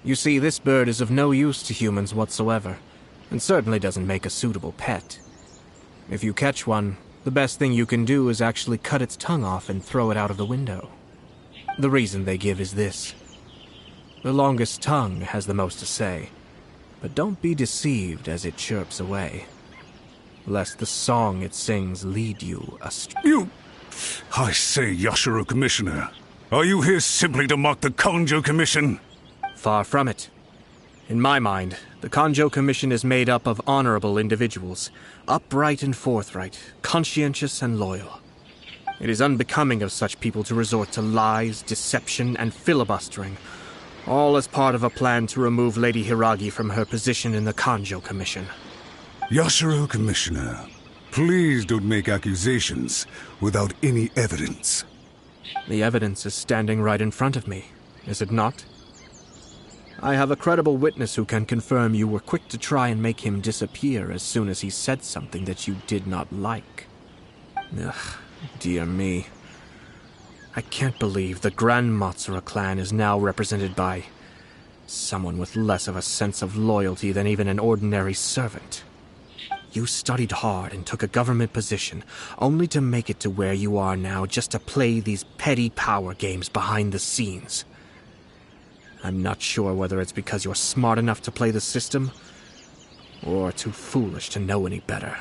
You see, this bird is of no use to humans whatsoever, and certainly doesn't make a suitable pet. If you catch one, the best thing you can do is actually cut its tongue off and throw it out of the window. The reason they give is this. The longest tongue has the most to say, but don't be deceived as it chirps away, lest the song it sings lead you astray. You... I say, Yashiro Commissioner, are you here simply to mock the Kanjo Commission? Far from it. In my mind, the Kanjo Commission is made up of honorable individuals, upright and forthright, conscientious and loyal. It is unbecoming of such people to resort to lies, deception, and filibustering, all as part of a plan to remove Lady Hiragi from her position in the Kanjo Commission. Yashiro Commissioner, please don't make accusations without any evidence. The evidence is standing right in front of me, is it not? I have a credible witness who can confirm you were quick to try and make him disappear as soon as he said something that you did not like. Ugh, dear me. I can't believe the Grand Matsura clan is now represented by someone with less of a sense of loyalty than even an ordinary servant. You studied hard and took a government position, only to make it to where you are now just to play these petty power games behind the scenes. I'm not sure whether it's because you're smart enough to play the system, or too foolish to know any better.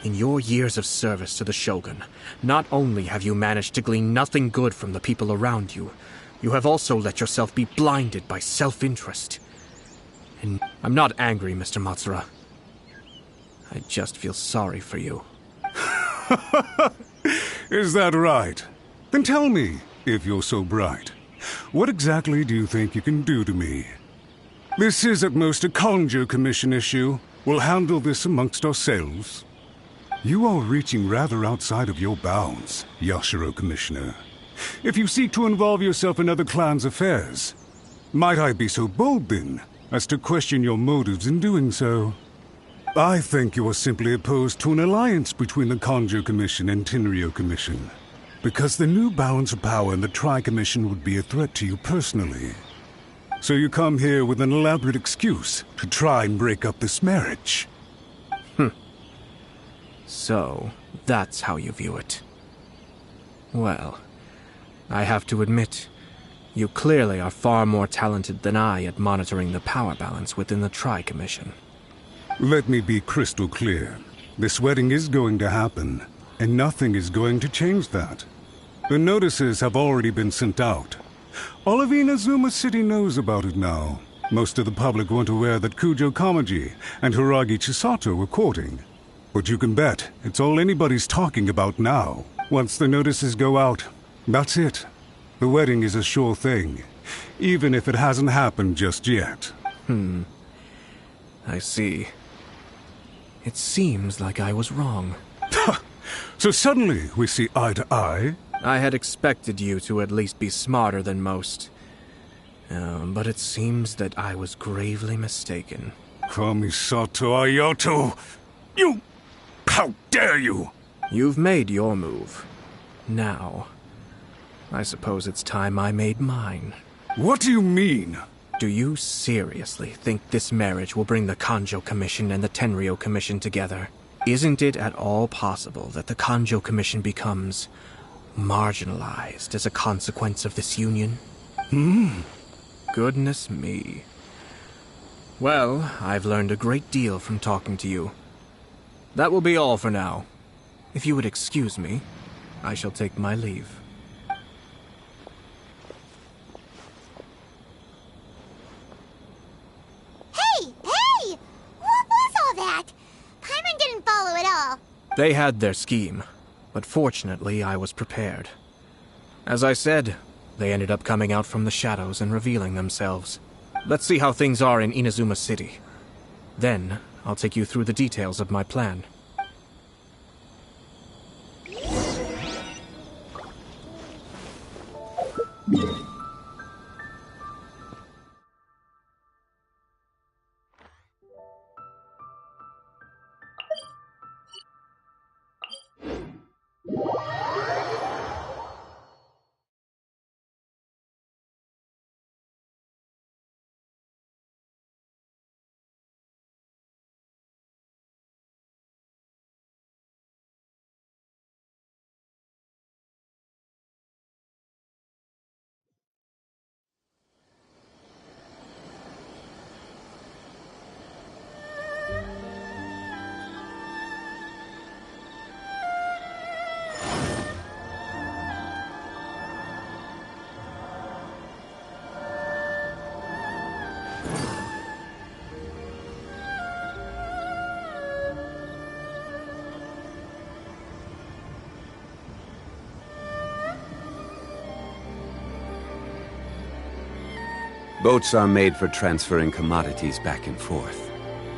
In your years of service to the Shogun, not only have you managed to glean nothing good from the people around you, you have also let yourself be blinded by self-interest. And I'm not angry, Mr. Matsura. I just feel sorry for you. Is that right? Then tell me, if you're so bright, what exactly do you think you can do to me? This is at most a Kanjo Commission issue. We'll handle this amongst ourselves. You are reaching rather outside of your bounds, Yashiro Commissioner. If you seek to involve yourself in other clans' affairs, might I be so bold then, as to question your motives in doing so? I think you are simply opposed to an alliance between the Kanjo Commission and Tenryo Commission, because the new balance of power in the Tri-Commission would be a threat to you personally. So you come here with an elaborate excuse to try and break up this marriage. So, that's how you view it. Well, I have to admit, you clearly are far more talented than I at monitoring the power balance within the Tri-Commission. Let me be crystal clear. This wedding is going to happen, and nothing is going to change that. The notices have already been sent out. All of Inazuma City knows about it now. Most of the public weren't aware that Kujo Kamaji and Hiragi Chisato were courting. But you can bet it's all anybody's talking about now. Once the notices go out, that's it. The wedding is a sure thing, even if it hasn't happened just yet. I see. It seems like I was wrong. So suddenly we see eye to eye? I had expected you to at least be smarter than most. But it seems that I was gravely mistaken. Kamisato Ayato! You... How dare you! You've made your move. Now, I suppose it's time I made mine. What do you mean? Do you seriously think this marriage will bring the Kanjo Commission and the Tenryo Commission together? Isn't it at all possible that the Kanjo Commission becomes marginalized as a consequence of this union? Goodness me. Well, I've learned a great deal from talking to you. That will be all for now. If you would excuse me, I shall take my leave. Hey! What was all that? Paimon didn't follow at all. They had their scheme, but fortunately I was prepared. As I said, they ended up coming out from the shadows and revealing themselves. Let's see how things are in Inazuma City. Then, I'll take you through the details of my plan. Boats are made for transferring commodities back and forth,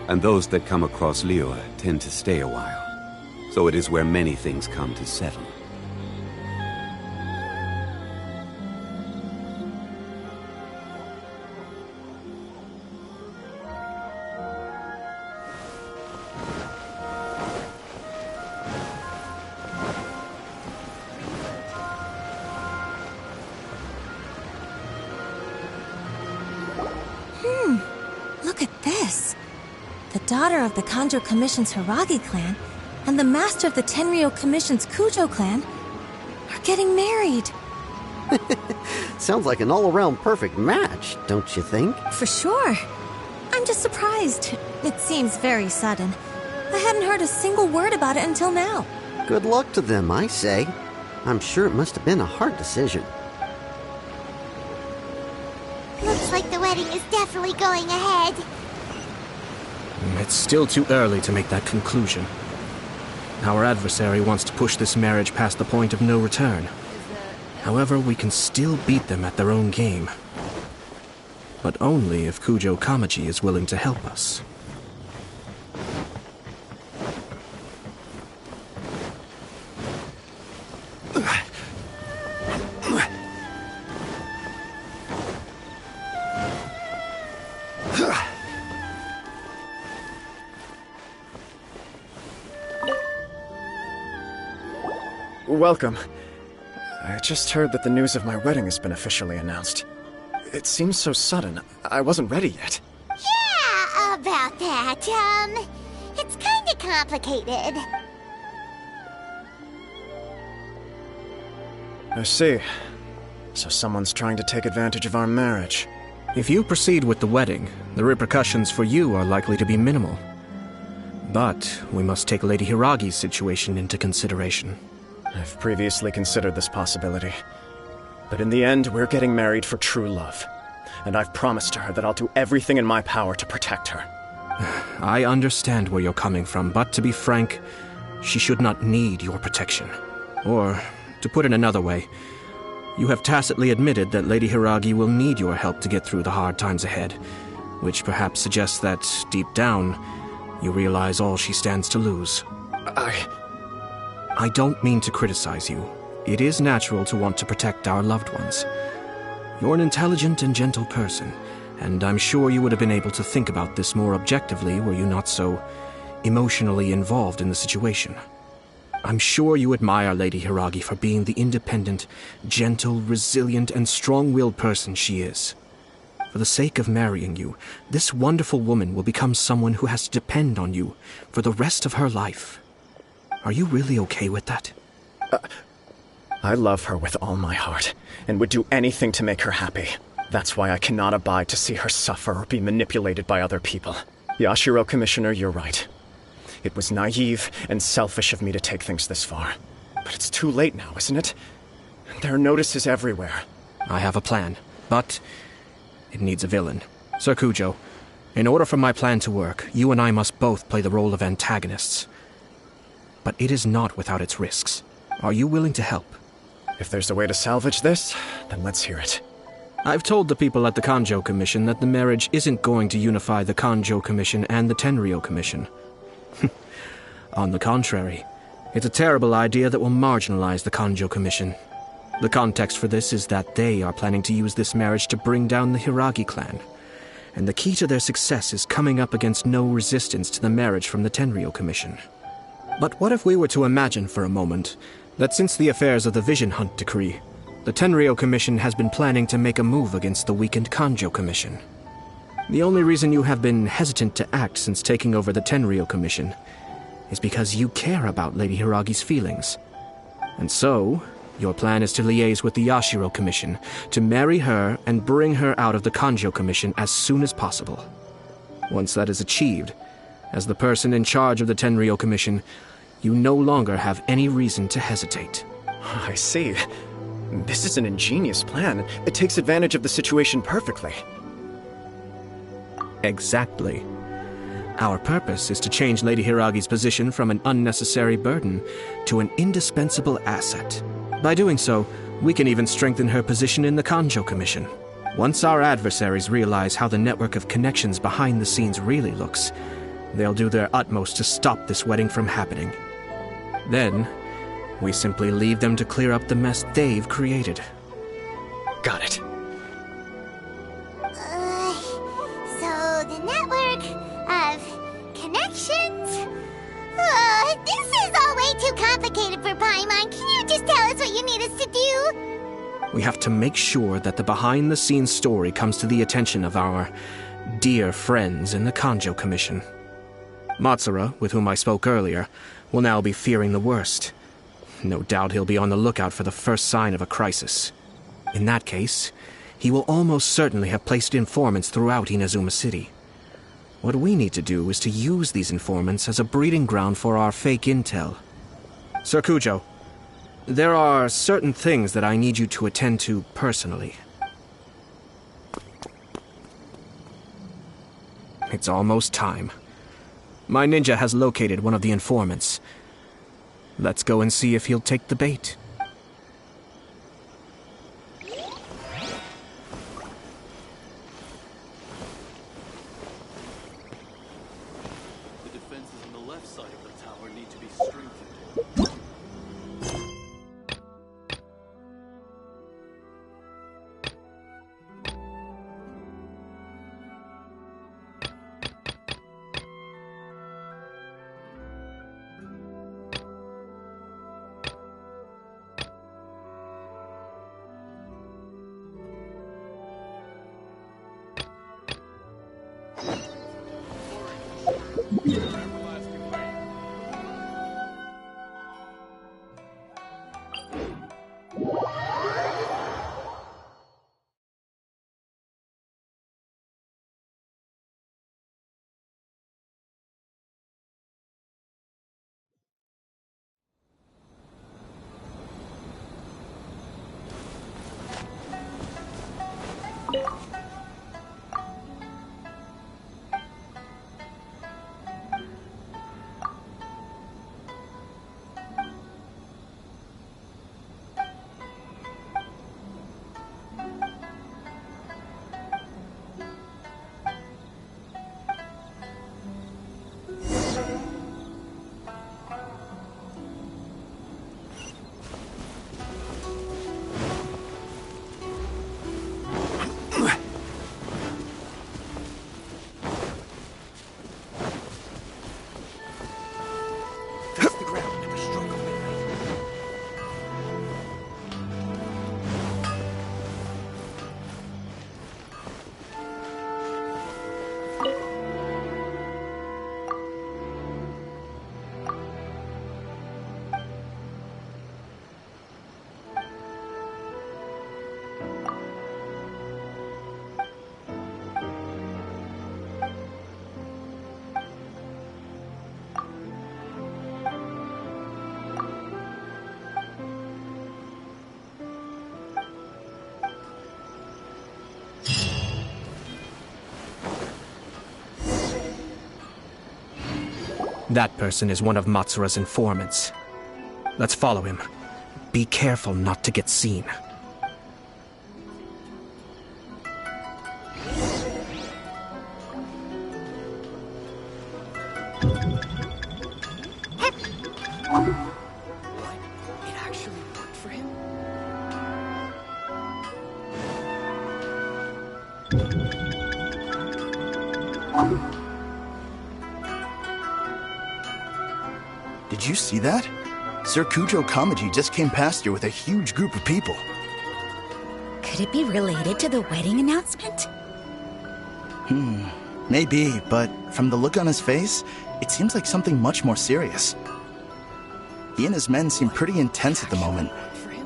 and those that come across Liyue tend to stay a while. So it is where many things come to settle. Look at this. The daughter of the Kanjo Commission's Hiragi clan and the master of the Tenryou Commission's Kujo clan are getting married. Sounds like an all-around perfect match, don't you think? For sure. I'm just surprised. It seems very sudden. I hadn't heard a single word about it until now. Good luck to them, I say. I'm sure it must have been a hard decision. Looks like the wedding is definitely going ahead. It's still too early to make that conclusion. Our adversary wants to push this marriage past the point of no return. However, we can still beat them at their own game. But only if Kujo Kamaji is willing to help us. Welcome. I just heard that the news of my wedding has been officially announced. It seems so sudden. I wasn't ready yet. Yeah, about that. It's kinda complicated. I see. So someone's trying to take advantage of our marriage. If you proceed with the wedding, the repercussions for you are likely to be minimal. But we must take Lady Hiragi's situation into consideration. I've previously considered this possibility. But in the end, we're getting married for true love. And I've promised her that I'll do everything in my power to protect her. I understand where you're coming from, but to be frank, she should not need your protection. Or, to put it another way, you have tacitly admitted that Lady Hiragi will need your help to get through the hard times ahead, which perhaps suggests that, deep down, you realize all she stands to lose. I don't mean to criticize you. It is natural to want to protect our loved ones. You're an intelligent and gentle person, and I'm sure you would have been able to think about this more objectively were you not so emotionally involved in the situation. I'm sure you admire Lady Hiragi for being the independent, gentle, resilient, and strong-willed person she is. For the sake of marrying you, this wonderful woman will become someone who has to depend on you for the rest of her life. Are you really okay with that? I love her with all my heart, and would do anything to make her happy. That's why I cannot abide to see her suffer or be manipulated by other people. Yashiro, Commissioner, you're right. It was naive and selfish of me to take things this far. But it's too late now, isn't it? There are notices everywhere. I have a plan, but it needs a villain. Sir Kujo, in order for my plan to work, you and I must both play the role of antagonists. But it is not without its risks. Are you willing to help? If there's a way to salvage this, then let's hear it. I've told the people at the Kanjo Commission that the marriage isn't going to unify the Kanjo Commission and the Tenryou Commission. On the contrary, it's a terrible idea that will marginalize the Kanjo Commission. The context for this is that they are planning to use this marriage to bring down the Hiragi clan, and the key to their success is coming up against no resistance to the marriage from the Tenryou Commission. But what if we were to imagine for a moment that since the affairs of the Vision Hunt decree, the Tenryou Commission has been planning to make a move against the weakened Kanjo Commission? The only reason you have been hesitant to act since taking over the Tenryou Commission is because you care about Lady Hiragi's feelings. And so, your plan is to liaise with the Yashiro Commission to marry her and bring her out of the Kanjo Commission as soon as possible. Once that is achieved, as the person in charge of the Tenryou Commission, you no longer have any reason to hesitate. I see. This is an ingenious plan. It takes advantage of the situation perfectly. Exactly. Our purpose is to change Lady Hiragi's position from an unnecessary burden to an indispensable asset. By doing so, we can even strengthen her position in the Kanjo Commission. Once our adversaries realize how the network of connections behind the scenes really looks, they'll do their utmost to stop this wedding from happening. Then, we simply leave them to clear up the mess they've created. Got it. So the network of connections? This is all way too complicated for Paimon. Can you just tell us what you need us to do? We have to make sure that the behind-the-scenes story comes to the attention of our dear friends in the Kanjo Commission. Matsura, with whom I spoke earlier, will now be fearing the worst. No doubt he'll be on the lookout for the first sign of a crisis. In that case, he will almost certainly have placed informants throughout Inazuma City. What we need to do is to use these informants as a breeding ground for our fake intel. Sir Kujo, there are certain things that I need you to attend to personally. It's almost time. My ninja has located one of the informants. Let's go and see if he'll take the bait. The defenses on the left side of the tower need to be strengthened. That person is one of Matsura's informants. Let's follow him. Be careful not to get seen. Did you see that? Sir Kujo Kamaji just came past here with a huge group of people. Could it be related to the wedding announcement? Maybe, but from the look on his face, it seems like something much more serious. He and his men seem pretty intense at the moment.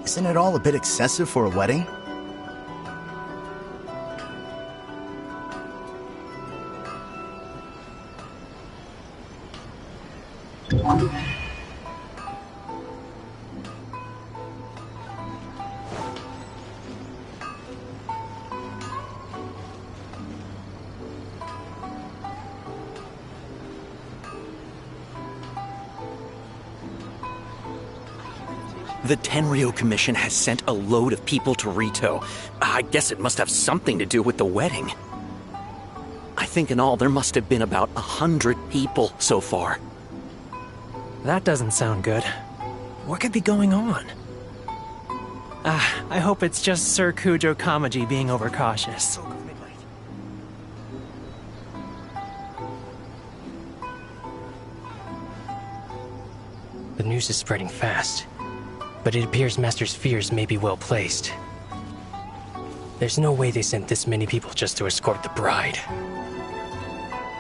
Isn't it all a bit excessive for a wedding? The Tenryo Commission has sent a load of people to Rito. I guess it must have something to do with the wedding. I think in all there must have been about 100 people so far. That doesn't sound good. What could be going on? I hope it's just Sir Kujo Kamaji being overcautious. The news is spreading fast, but it appears Master's fears may be well placed. There's no way they sent this many people just to escort the bride.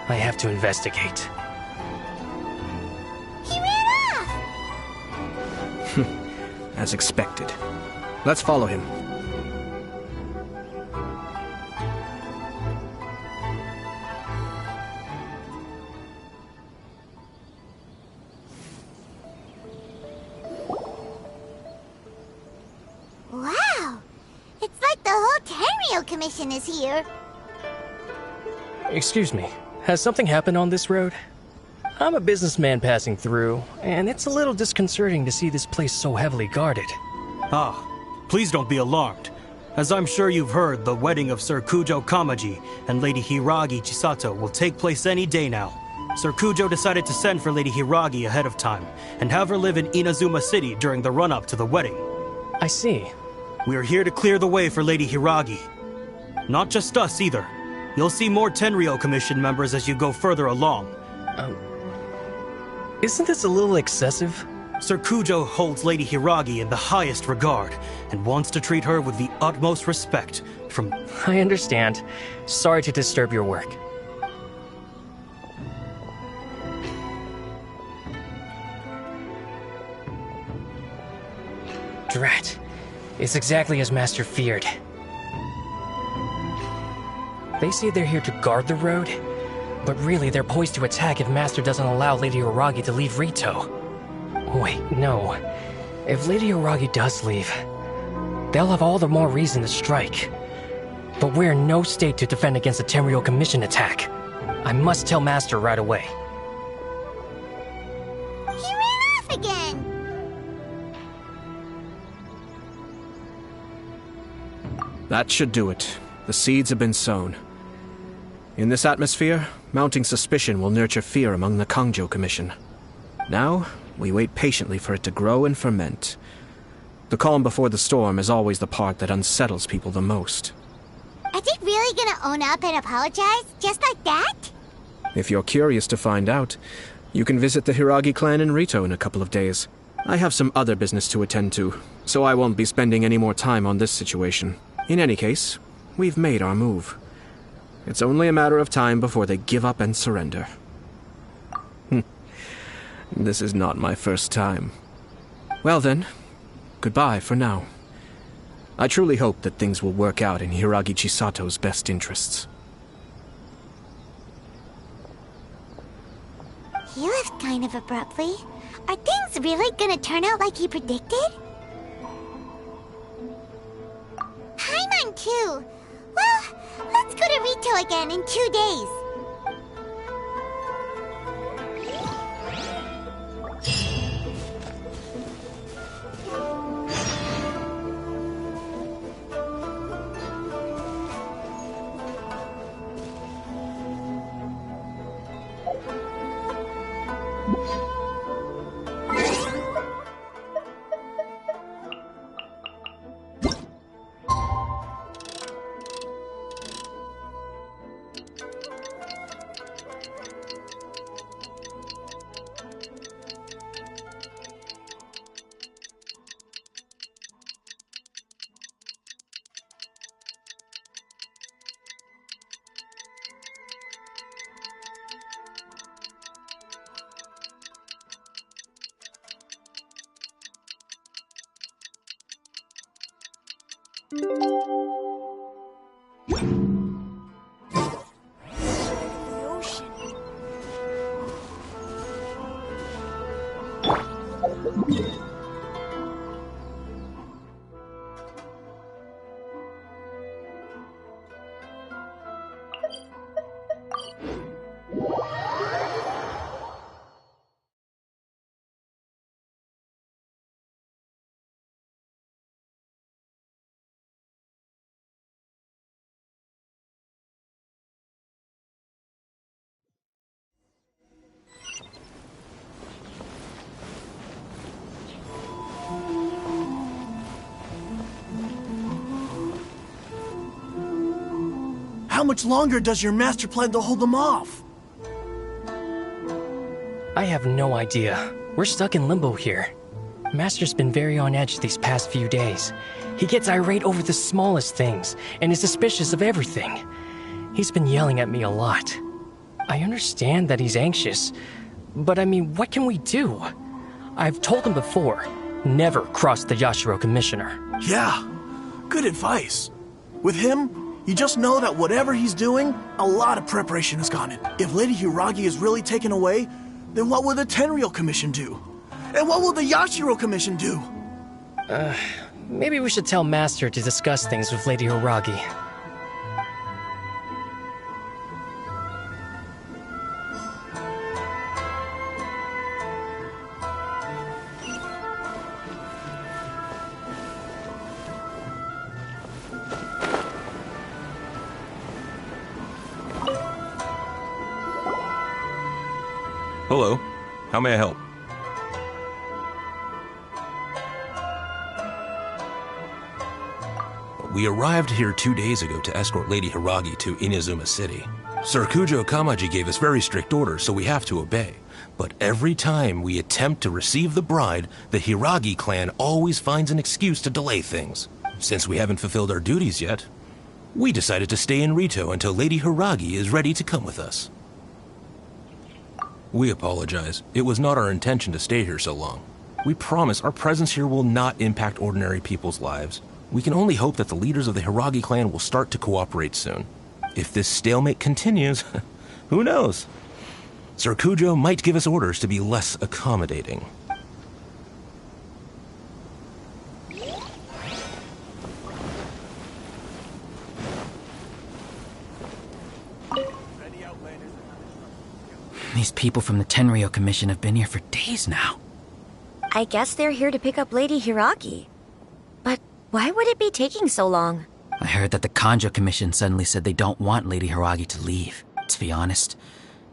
I have to investigate. He ran off! As expected. Let's follow him. Wow! It's like the whole Tenryo Commission is here. Excuse me, has something happened on this road? I'm a businessman passing through, and it's a little disconcerting to see this place so heavily guarded. Ah, please don't be alarmed. As I'm sure you've heard, the wedding of Sir Kujo Kamaji and Lady Hiragi Chisato will take place any day now. Sir Kujo decided to send for Lady Hiragi ahead of time, and have her live in Inazuma City during the run-up to the wedding. I see. We are here to clear the way for Lady Hiragi. Not just us, either. You'll see more Tenryo Commission members as you go further along. Isn't this a little excessive? Sir Kujo holds Lady Hiragi in the highest regard, and wants to treat her with the utmost respect from... I understand. Sorry to disturb your work. Drat. It's exactly as Master feared. They say they're here to guard the road, but really they're poised to attack if Master doesn't allow Lady Hiragi to leave Rito. Wait, no. If Lady Hiragi does leave, they'll have all the more reason to strike. But we're in no state to defend against a Tenryo Commission attack. I must tell Master right away. He ran off again! That should do it. The seeds have been sown. In this atmosphere, mounting suspicion will nurture fear among the Kangjo Commission. Now, we wait patiently for it to grow and ferment. The calm before the storm is always the part that unsettles people the most. Are they really gonna own up and apologize, just like that? If you're curious to find out, you can visit the Hiragi clan in Rito in a couple of days. I have some other business to attend to, so I won't be spending any more time on this situation. In any case, we've made our move. It's only a matter of time before they give up and surrender. This is not my first time. Well then, goodbye for now. I truly hope that things will work out in Hiragi Chisato's best interests. He left kind of abruptly. Are things really gonna turn out like he predicted? Paimon too. Well, let's go to Rito again in 2 days. How much longer does your master plan to hold them off? I have no idea. We're stuck in limbo here. Master's been very on edge these past few days. He gets irate over the smallest things and is suspicious of everything. He's been yelling at me a lot. I understand that he's anxious, but I mean, what can we do? I've told him before, never cross the Yashiro Commissioner. Yeah, good advice. With him, you just know that whatever he's doing, a lot of preparation has gone in. If Lady Hiragi is really taken away, then what will the Tenryou Commission do? And what will the Yashiro Commission do? Maybe we should tell Master to discuss things with Lady Hiragi. Hello. How may I help? We arrived here 2 days ago to escort Lady Hiragi to Inazuma City. Sir Kujo Kamaji gave us very strict orders, so we have to obey. But every time we attempt to receive the bride, the Hiragi clan always finds an excuse to delay things. Since we haven't fulfilled our duties yet, we decided to stay in Rito until Lady Hiragi is ready to come with us. We apologize. It was not our intention to stay here so long. We promise our presence here will not impact ordinary people's lives. We can only hope that the leaders of the Hiragi clan will start to cooperate soon. If this stalemate continues, who knows? Sir Kujo might give us orders to be less accommodating. These people from the Tenryou Commission have been here for days now. I guess they're here to pick up Lady Hiragi. But why would it be taking so long? I heard that the Kanjo Commission suddenly said they don't want Lady Hiragi to leave. To be honest,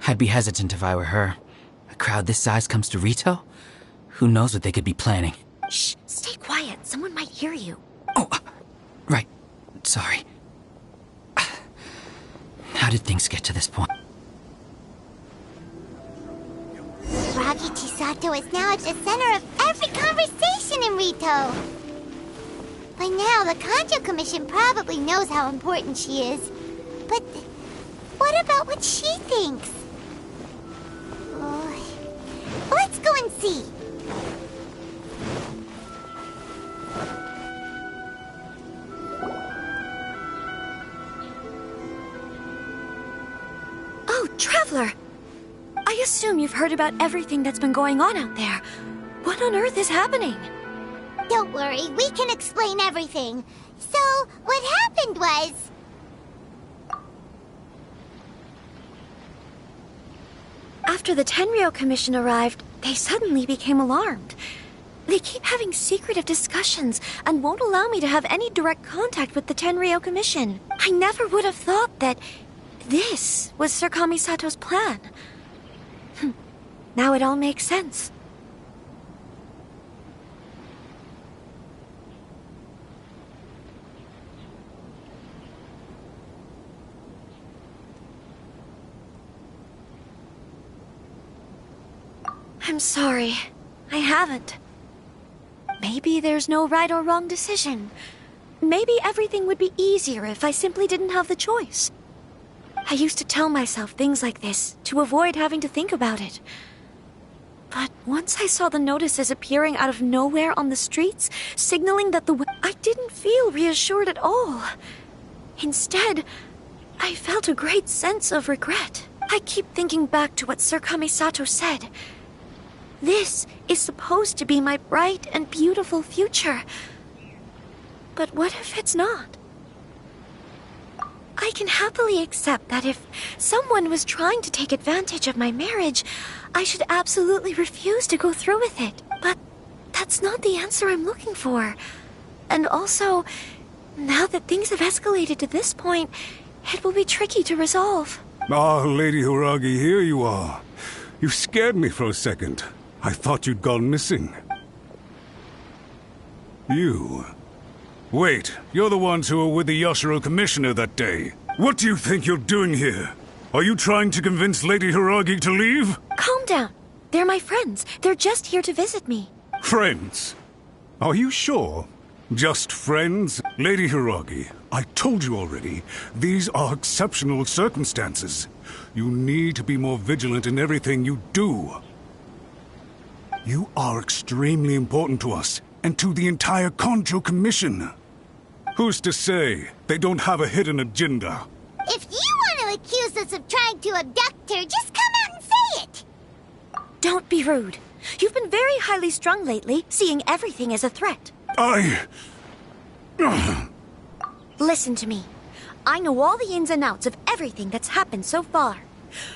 I'd be hesitant if I were her. A crowd this size comes to Rito? Who knows what they could be planning? Shh, stay quiet. Someone might hear you. Right. Sorry. How did things get to this point? Hiragi Chisato is now at the center of every conversation in Rito. By now, the Kanjo Commission probably knows how important she is. But what about what she thinks? Let's go and see. Oh, Traveler! I assume you've heard about everything that's been going on out there. What on earth is happening? Don't worry, we can explain everything. So, what happened was... After the Tenryou Commission arrived, they suddenly became alarmed. They keep having secretive discussions and won't allow me to have any direct contact with the Tenryou Commission. I never would have thought that this was Sir Kamisato's plan. Now it all makes sense. I'm sorry. I haven't. Maybe there's no right or wrong decision. Maybe everything would be easier if I simply didn't have the choice. I used to tell myself things like this to avoid having to think about it. But once I saw the notices appearing out of nowhere on the streets, signaling that I didn't feel reassured at all. Instead, I felt a great sense of regret. I keep thinking back to what Sir Kamisato said. This is supposed to be my bright and beautiful future. But what if it's not? I can happily accept that if someone was trying to take advantage of my marriage, I should absolutely refuse to go through with it. But that's not the answer I'm looking for. And also, now that things have escalated to this point, it will be tricky to resolve. Ah, Lady Hiragi, here you are. You scared me for a second. I thought you'd gone missing. You... Wait, you're the ones who were with the Yashiro Commissioner that day. What do you think you're doing here? Are you trying to convince Lady Hiragi to leave? Calm down. They're my friends. They're just here to visit me. Friends? Are you sure? Just friends? Lady Hiragi, I told you already, these are exceptional circumstances. You need to be more vigilant in everything you do. You are extremely important to us, and to the entire Kanjo Commission. Who's to say they don't have a hidden agenda? If you want to accuse us of trying to abduct her, just come out and say it! Don't be rude. You've been very highly strung lately, seeing everything as a threat. Listen to me. I know all the ins and outs of everything that's happened so far.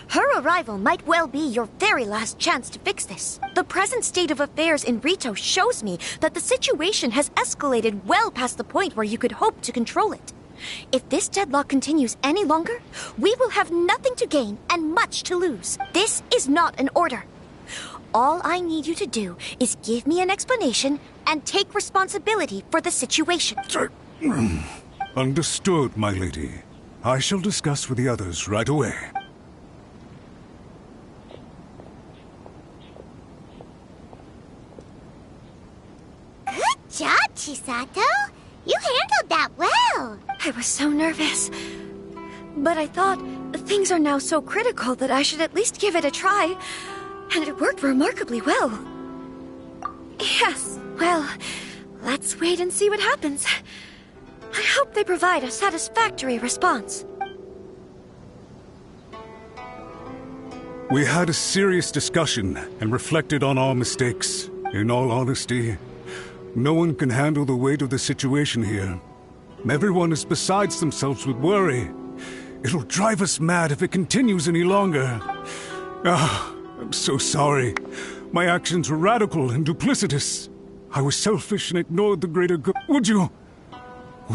Her arrival might well be your very last chance to fix this. The present state of affairs in Rito shows me that the situation has escalated well past the point where you could hope to control it. If this deadlock continues any longer, we will have nothing to gain and much to lose. This is not an order. All I need you to do is give me an explanation and take responsibility for the situation. Understood, my lady. I shall discuss with the others right away. Good job, Chisato. You handled that well. I was so nervous. But I thought things are now so critical that I should at least give it a try. And it worked remarkably well. Yes, well, let's wait and see what happens. I hope they provide a satisfactory response. We had a serious discussion and reflected on our mistakes. In all honesty, no one can handle the weight of the situation here. Everyone is beside themselves with worry. It'll drive us mad if it continues any longer. I'm so sorry. My actions were radical and duplicitous. I was selfish and ignored the greater good. Would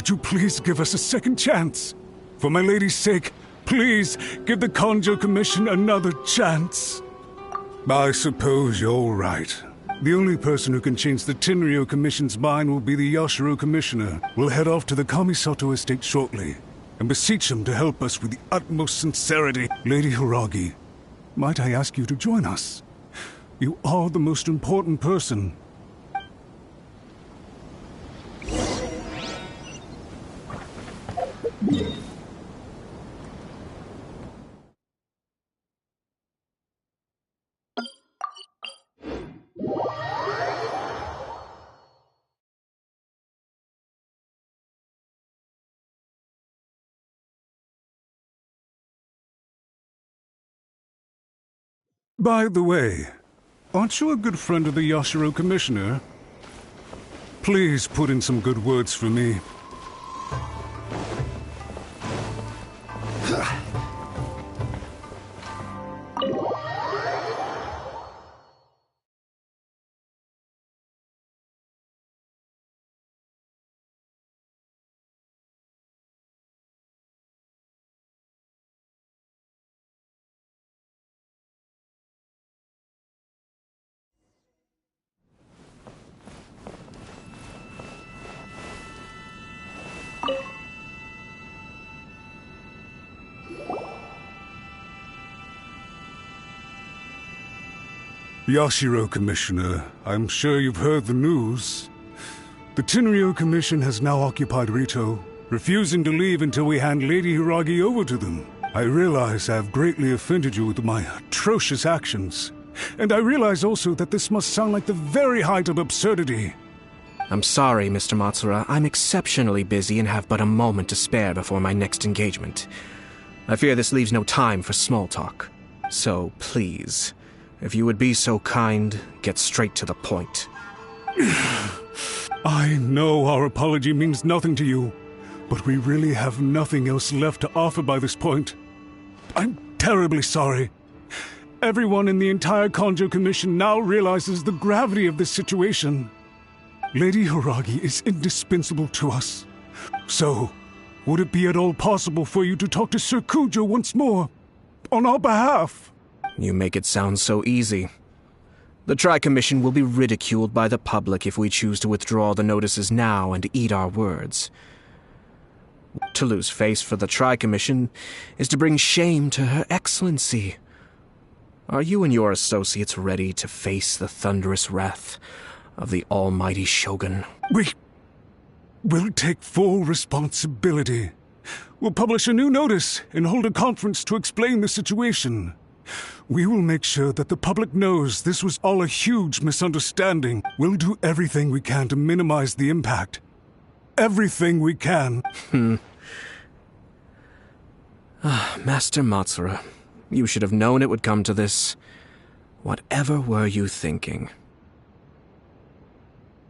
you please give us a second chance? For my lady's sake, please give the Kanjo Commission another chance. I suppose you're right. The only person who can change the Tenryou Commission's mind will be the Yashiro Commissioner. We'll head off to the Kamisato estate shortly and beseech him to help us with the utmost sincerity. Lady Hiragi, might I ask you to join us? You are the most important person. By the way, aren't you a good friend of the Yashiro Commissioner? Please put in some good words for me. Yashiro Commissioner, I'm sure you've heard the news. The Tenryou Commission has now occupied Rito, refusing to leave until we hand Lady Hiragi over to them. I realize I have greatly offended you with my atrocious actions. And I realize also that this must sound like the very height of absurdity. I'm sorry, Mr. Matsura. I'm exceptionally busy and have but a moment to spare before my next engagement. I fear this leaves no time for small talk. So, please, if you would be so kind, get straight to the point. I know our apology means nothing to you, but we really have nothing else left to offer by this point. I'm terribly sorry. Everyone in the entire Kanjo Commission now realizes the gravity of this situation. Lady Hiragi is indispensable to us. So, would it be at all possible for you to talk to Sir Kujo once more? On our behalf? You make it sound so easy. The Tri-Commission will be ridiculed by the public if we choose to withdraw the notices now and eat our words. To lose face for the Tri-Commission is to bring shame to Her Excellency. Are you and your associates ready to face the thunderous wrath of the almighty Shogun? We'll take full responsibility. We'll publish a new notice and hold a conference to explain the situation. We will make sure that the public knows this was all a huge misunderstanding. We'll do everything we can to minimize the impact. Everything we can. Master Matsura, you should have known it would come to this. Whatever were you thinking?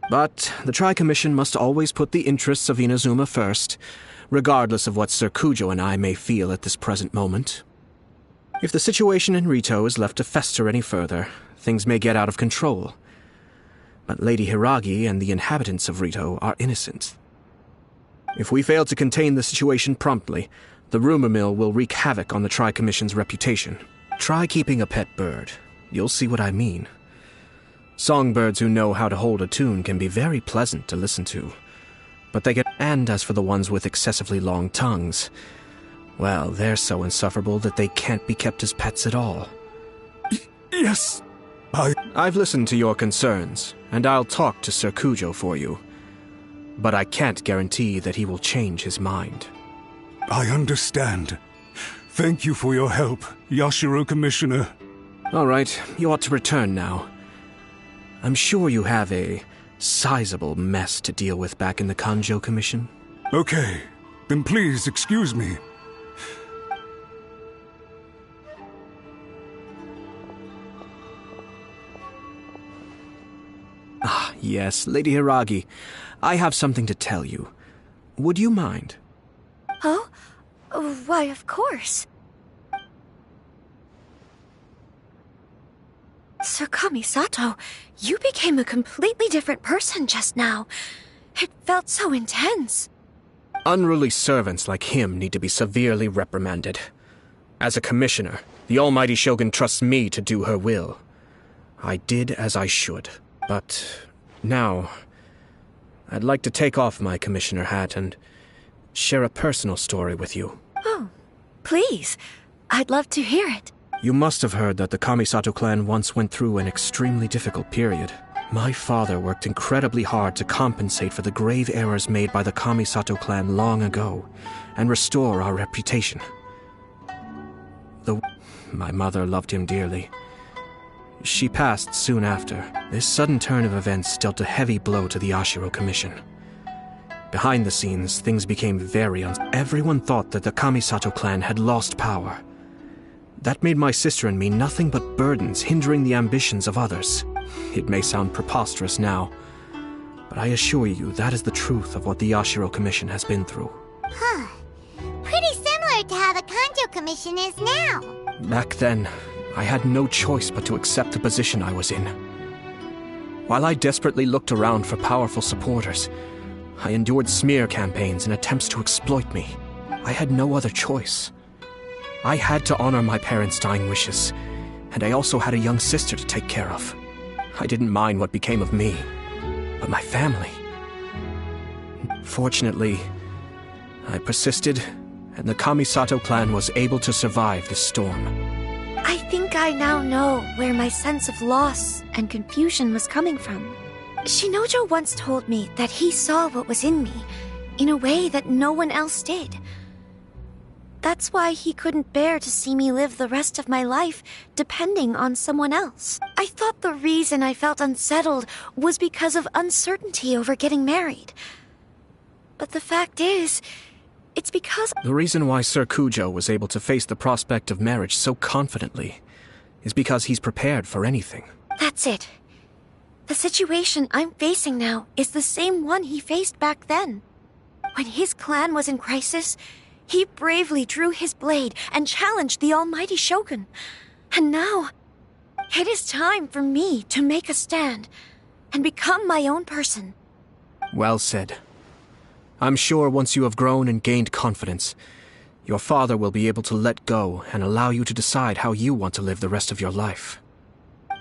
But the Tri-Commission must always put the interests of Inazuma first, regardless of what Sir Kujo and I may feel at this present moment. If the situation in Rito is left to fester any further, things may get out of control. But Lady Hiragi and the inhabitants of Rito are innocent. If we fail to contain the situation promptly, the rumor mill will wreak havoc on the Tri-Commission's reputation. Try keeping a pet bird. You'll see what I mean. Songbirds who know how to hold a tune can be very pleasant to listen to. But they get... And as for the ones with excessively long tongues, well, they're so insufferable that they can't be kept as pets at all. Yes, I've listened to your concerns, and I'll talk to Sir Kujo for you. But I can't guarantee that he will change his mind. I understand. Thank you for your help, Yashiro Commissioner. All right, you ought to return now. I'm sure you have a sizable mess to deal with back in the Kanjo Commission. Okay, then please excuse me. Ah, yes, Lady Hiragi. I have something to tell you. Would you mind? Oh? Why, of course. Sir Kamisato, you became a completely different person just now. It felt so intense. Unruly servants like him need to be severely reprimanded. As a commissioner, the almighty Shogun trusts me to do her will. I did as I should, but now I'd like to take off my commissioner hat and share a personal story with you. Oh, please. I'd love to hear it. You must have heard that the Kamisato clan once went through an extremely difficult period. My father worked incredibly hard to compensate for the grave errors made by the Kamisato clan long ago, and restore our reputation. My mother loved him dearly. She passed soon after. This sudden turn of events dealt a heavy blow to the Yashiro Commission. Behind the scenes, things became very Everyone thought that the Kamisato clan had lost power. That made my sister and me nothing but burdens, hindering the ambitions of others. It may sound preposterous now, but I assure you that is the truth of what the Yashiro Commission has been through. Huh. Pretty similar to how the Kanjo Commission is now. Back then, I had no choice but to accept the position I was in. While I desperately looked around for powerful supporters, I endured smear campaigns and attempts to exploit me. I had no other choice. I had to honor my parents' dying wishes, and I also had a young sister to take care of. I didn't mind what became of me, but my family. Fortunately, I persisted, and the Kamisato clan was able to survive the storm. I think I now know where my sense of loss and confusion was coming from. Shinojo once told me that he saw what was in me, in a way that no one else did. That's why he couldn't bear to see me live the rest of my life depending on someone else. I thought the reason I felt unsettled was because of uncertainty over getting married. But the fact is, it's because... The reason why Sir Kujo was able to face the prospect of marriage so confidently is because he's prepared for anything. That's it. The situation I'm facing now is the same one he faced back then. When his clan was in crisis, he bravely drew his blade and challenged the almighty Shogun. And now, it is time for me to make a stand and become my own person. Well said. I'm sure once you have grown and gained confidence, your father will be able to let go and allow you to decide how you want to live the rest of your life.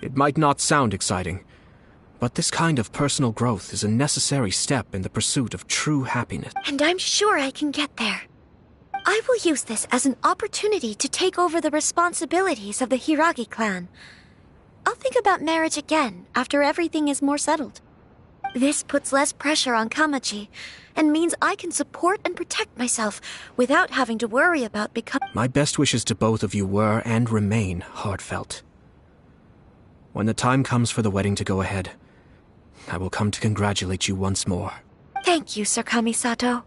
It might not sound exciting, but this kind of personal growth is a necessary step in the pursuit of true happiness. And I'm sure I can get there. I will use this as an opportunity to take over the responsibilities of the Hiragi clan. I'll think about marriage again after everything is more settled. This puts less pressure on Kamaji, and means I can support and protect myself without having to worry about becoming... My best wishes to both of you were and remain heartfelt. When the time comes for the wedding to go ahead, I will come to congratulate you once more. Thank you, Sir Kamisato.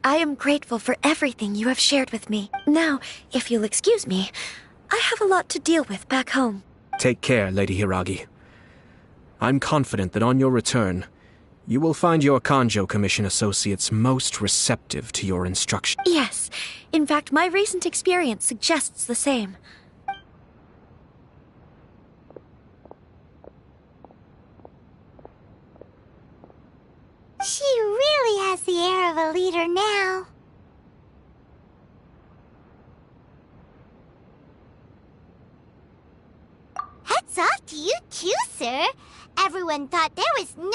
I am grateful for everything you have shared with me. Now, if you'll excuse me, I have a lot to deal with back home. Take care, Lady Hiragi. I'm confident that on your return, you will find your Kanjo Commission associates most receptive to your instruction. Yes. In fact, my recent experience suggests the same. She really has the air of a leader now. Hats off to you too, sir. Everyone thought there was no way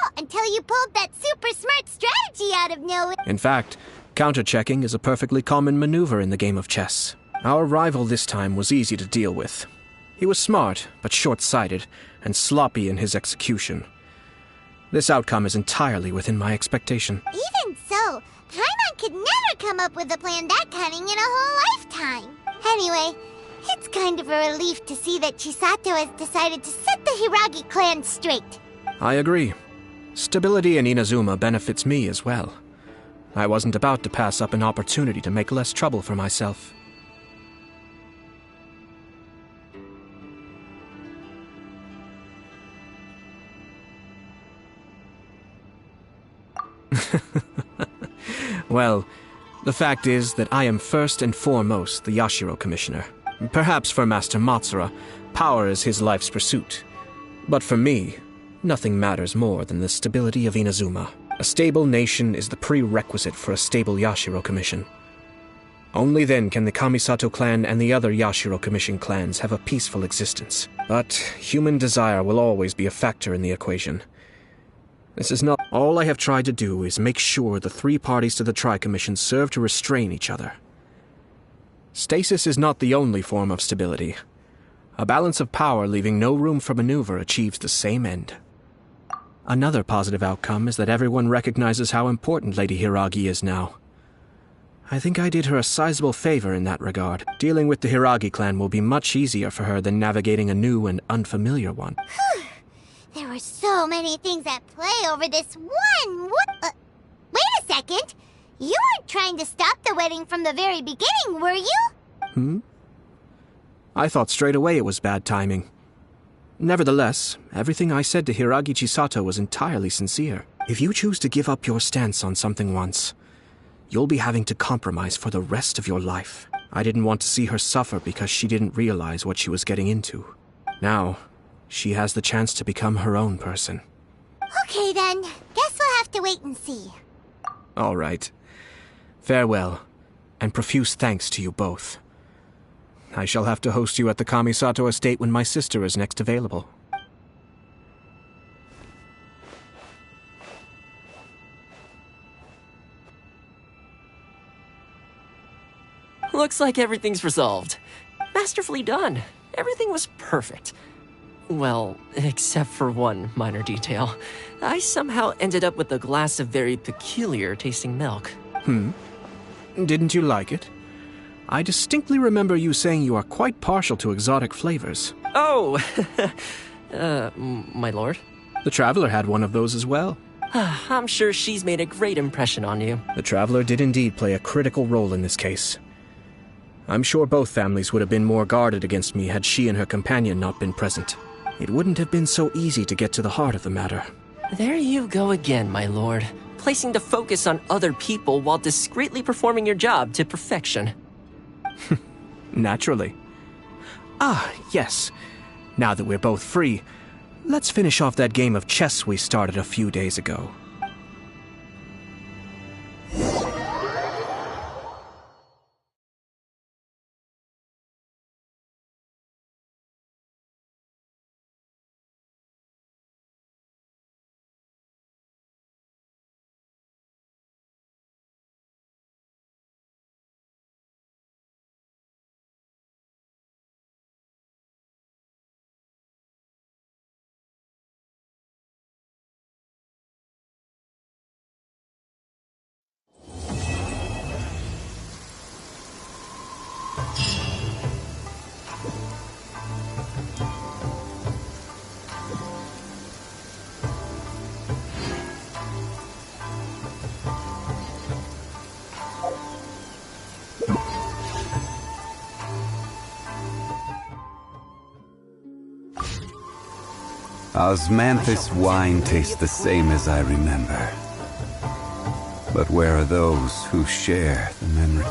out until you pulled that super smart strategy out of nowhere. In fact, counter-checking is a perfectly common maneuver in the game of chess. Our rival this time was easy to deal with. He was smart, but short-sighted, and sloppy in his execution. This outcome is entirely within my expectation. Even so, Paimon could never come up with a plan that cunning in a whole lifetime. Anyway, it's kind of a relief to see that Chisato has decided to set the Hiragi clan straight. I agree. Stability in Inazuma benefits me as well. I wasn't about to pass up an opportunity to make less trouble for myself. Well, the fact is that I am first and foremost the Yashiro Commissioner. Perhaps for Master Matsura, power is his life's pursuit. But for me, nothing matters more than the stability of Inazuma. A stable nation is the prerequisite for a stable Yashiro Commission. Only then can the Kamisato clan and the other Yashiro Commission clans have a peaceful existence. But human desire will always be a factor in the equation. This is not... All I have tried to do is make sure the three parties to the Tri-Commission serve to restrain each other. Stasis is not the only form of stability. A balance of power leaving no room for maneuver achieves the same end. Another positive outcome is that everyone recognizes how important Lady Hiragi is now. I think I did her a sizable favor in that regard. Dealing with the Hiragi clan will be much easier for her than navigating a new and unfamiliar one. There were so many things at play over this one... wait a second! You weren't trying to stop the wedding from the very beginning, were you? I thought straight away it was bad timing. Nevertheless, everything I said to Hiragi Chisato was entirely sincere. If you choose to give up your stance on something once, you'll be having to compromise for the rest of your life. I didn't want to see her suffer because she didn't realize what she was getting into. Now, she has the chance to become her own person. Okay then, guess we'll have to wait and see. All right. Farewell, and profuse thanks to you both. I shall have to host you at the Kamisato estate when my sister is next available. Looks like everything's resolved. Masterfully done. Everything was perfect. Well, except for one minor detail. I somehow ended up with a glass of very peculiar tasting milk. Didn't you like it? I distinctly remember you saying you are quite partial to exotic flavors. Oh, my lord? The Traveler had one of those as well. I'm sure she's made a great impression on you. The Traveler did indeed play a critical role in this case. I'm sure both families would have been more guarded against me had she and her companion not been present. It wouldn't have been so easy to get to the heart of the matter. There you go again, my lord. Placing the focus on other people while discreetly performing your job to perfection. Naturally. Ah, yes. Now that we're both free, let's finish off that game of chess we started a few days ago. Osmanthus wine tastes the same as I remember. But where are those who share the memory?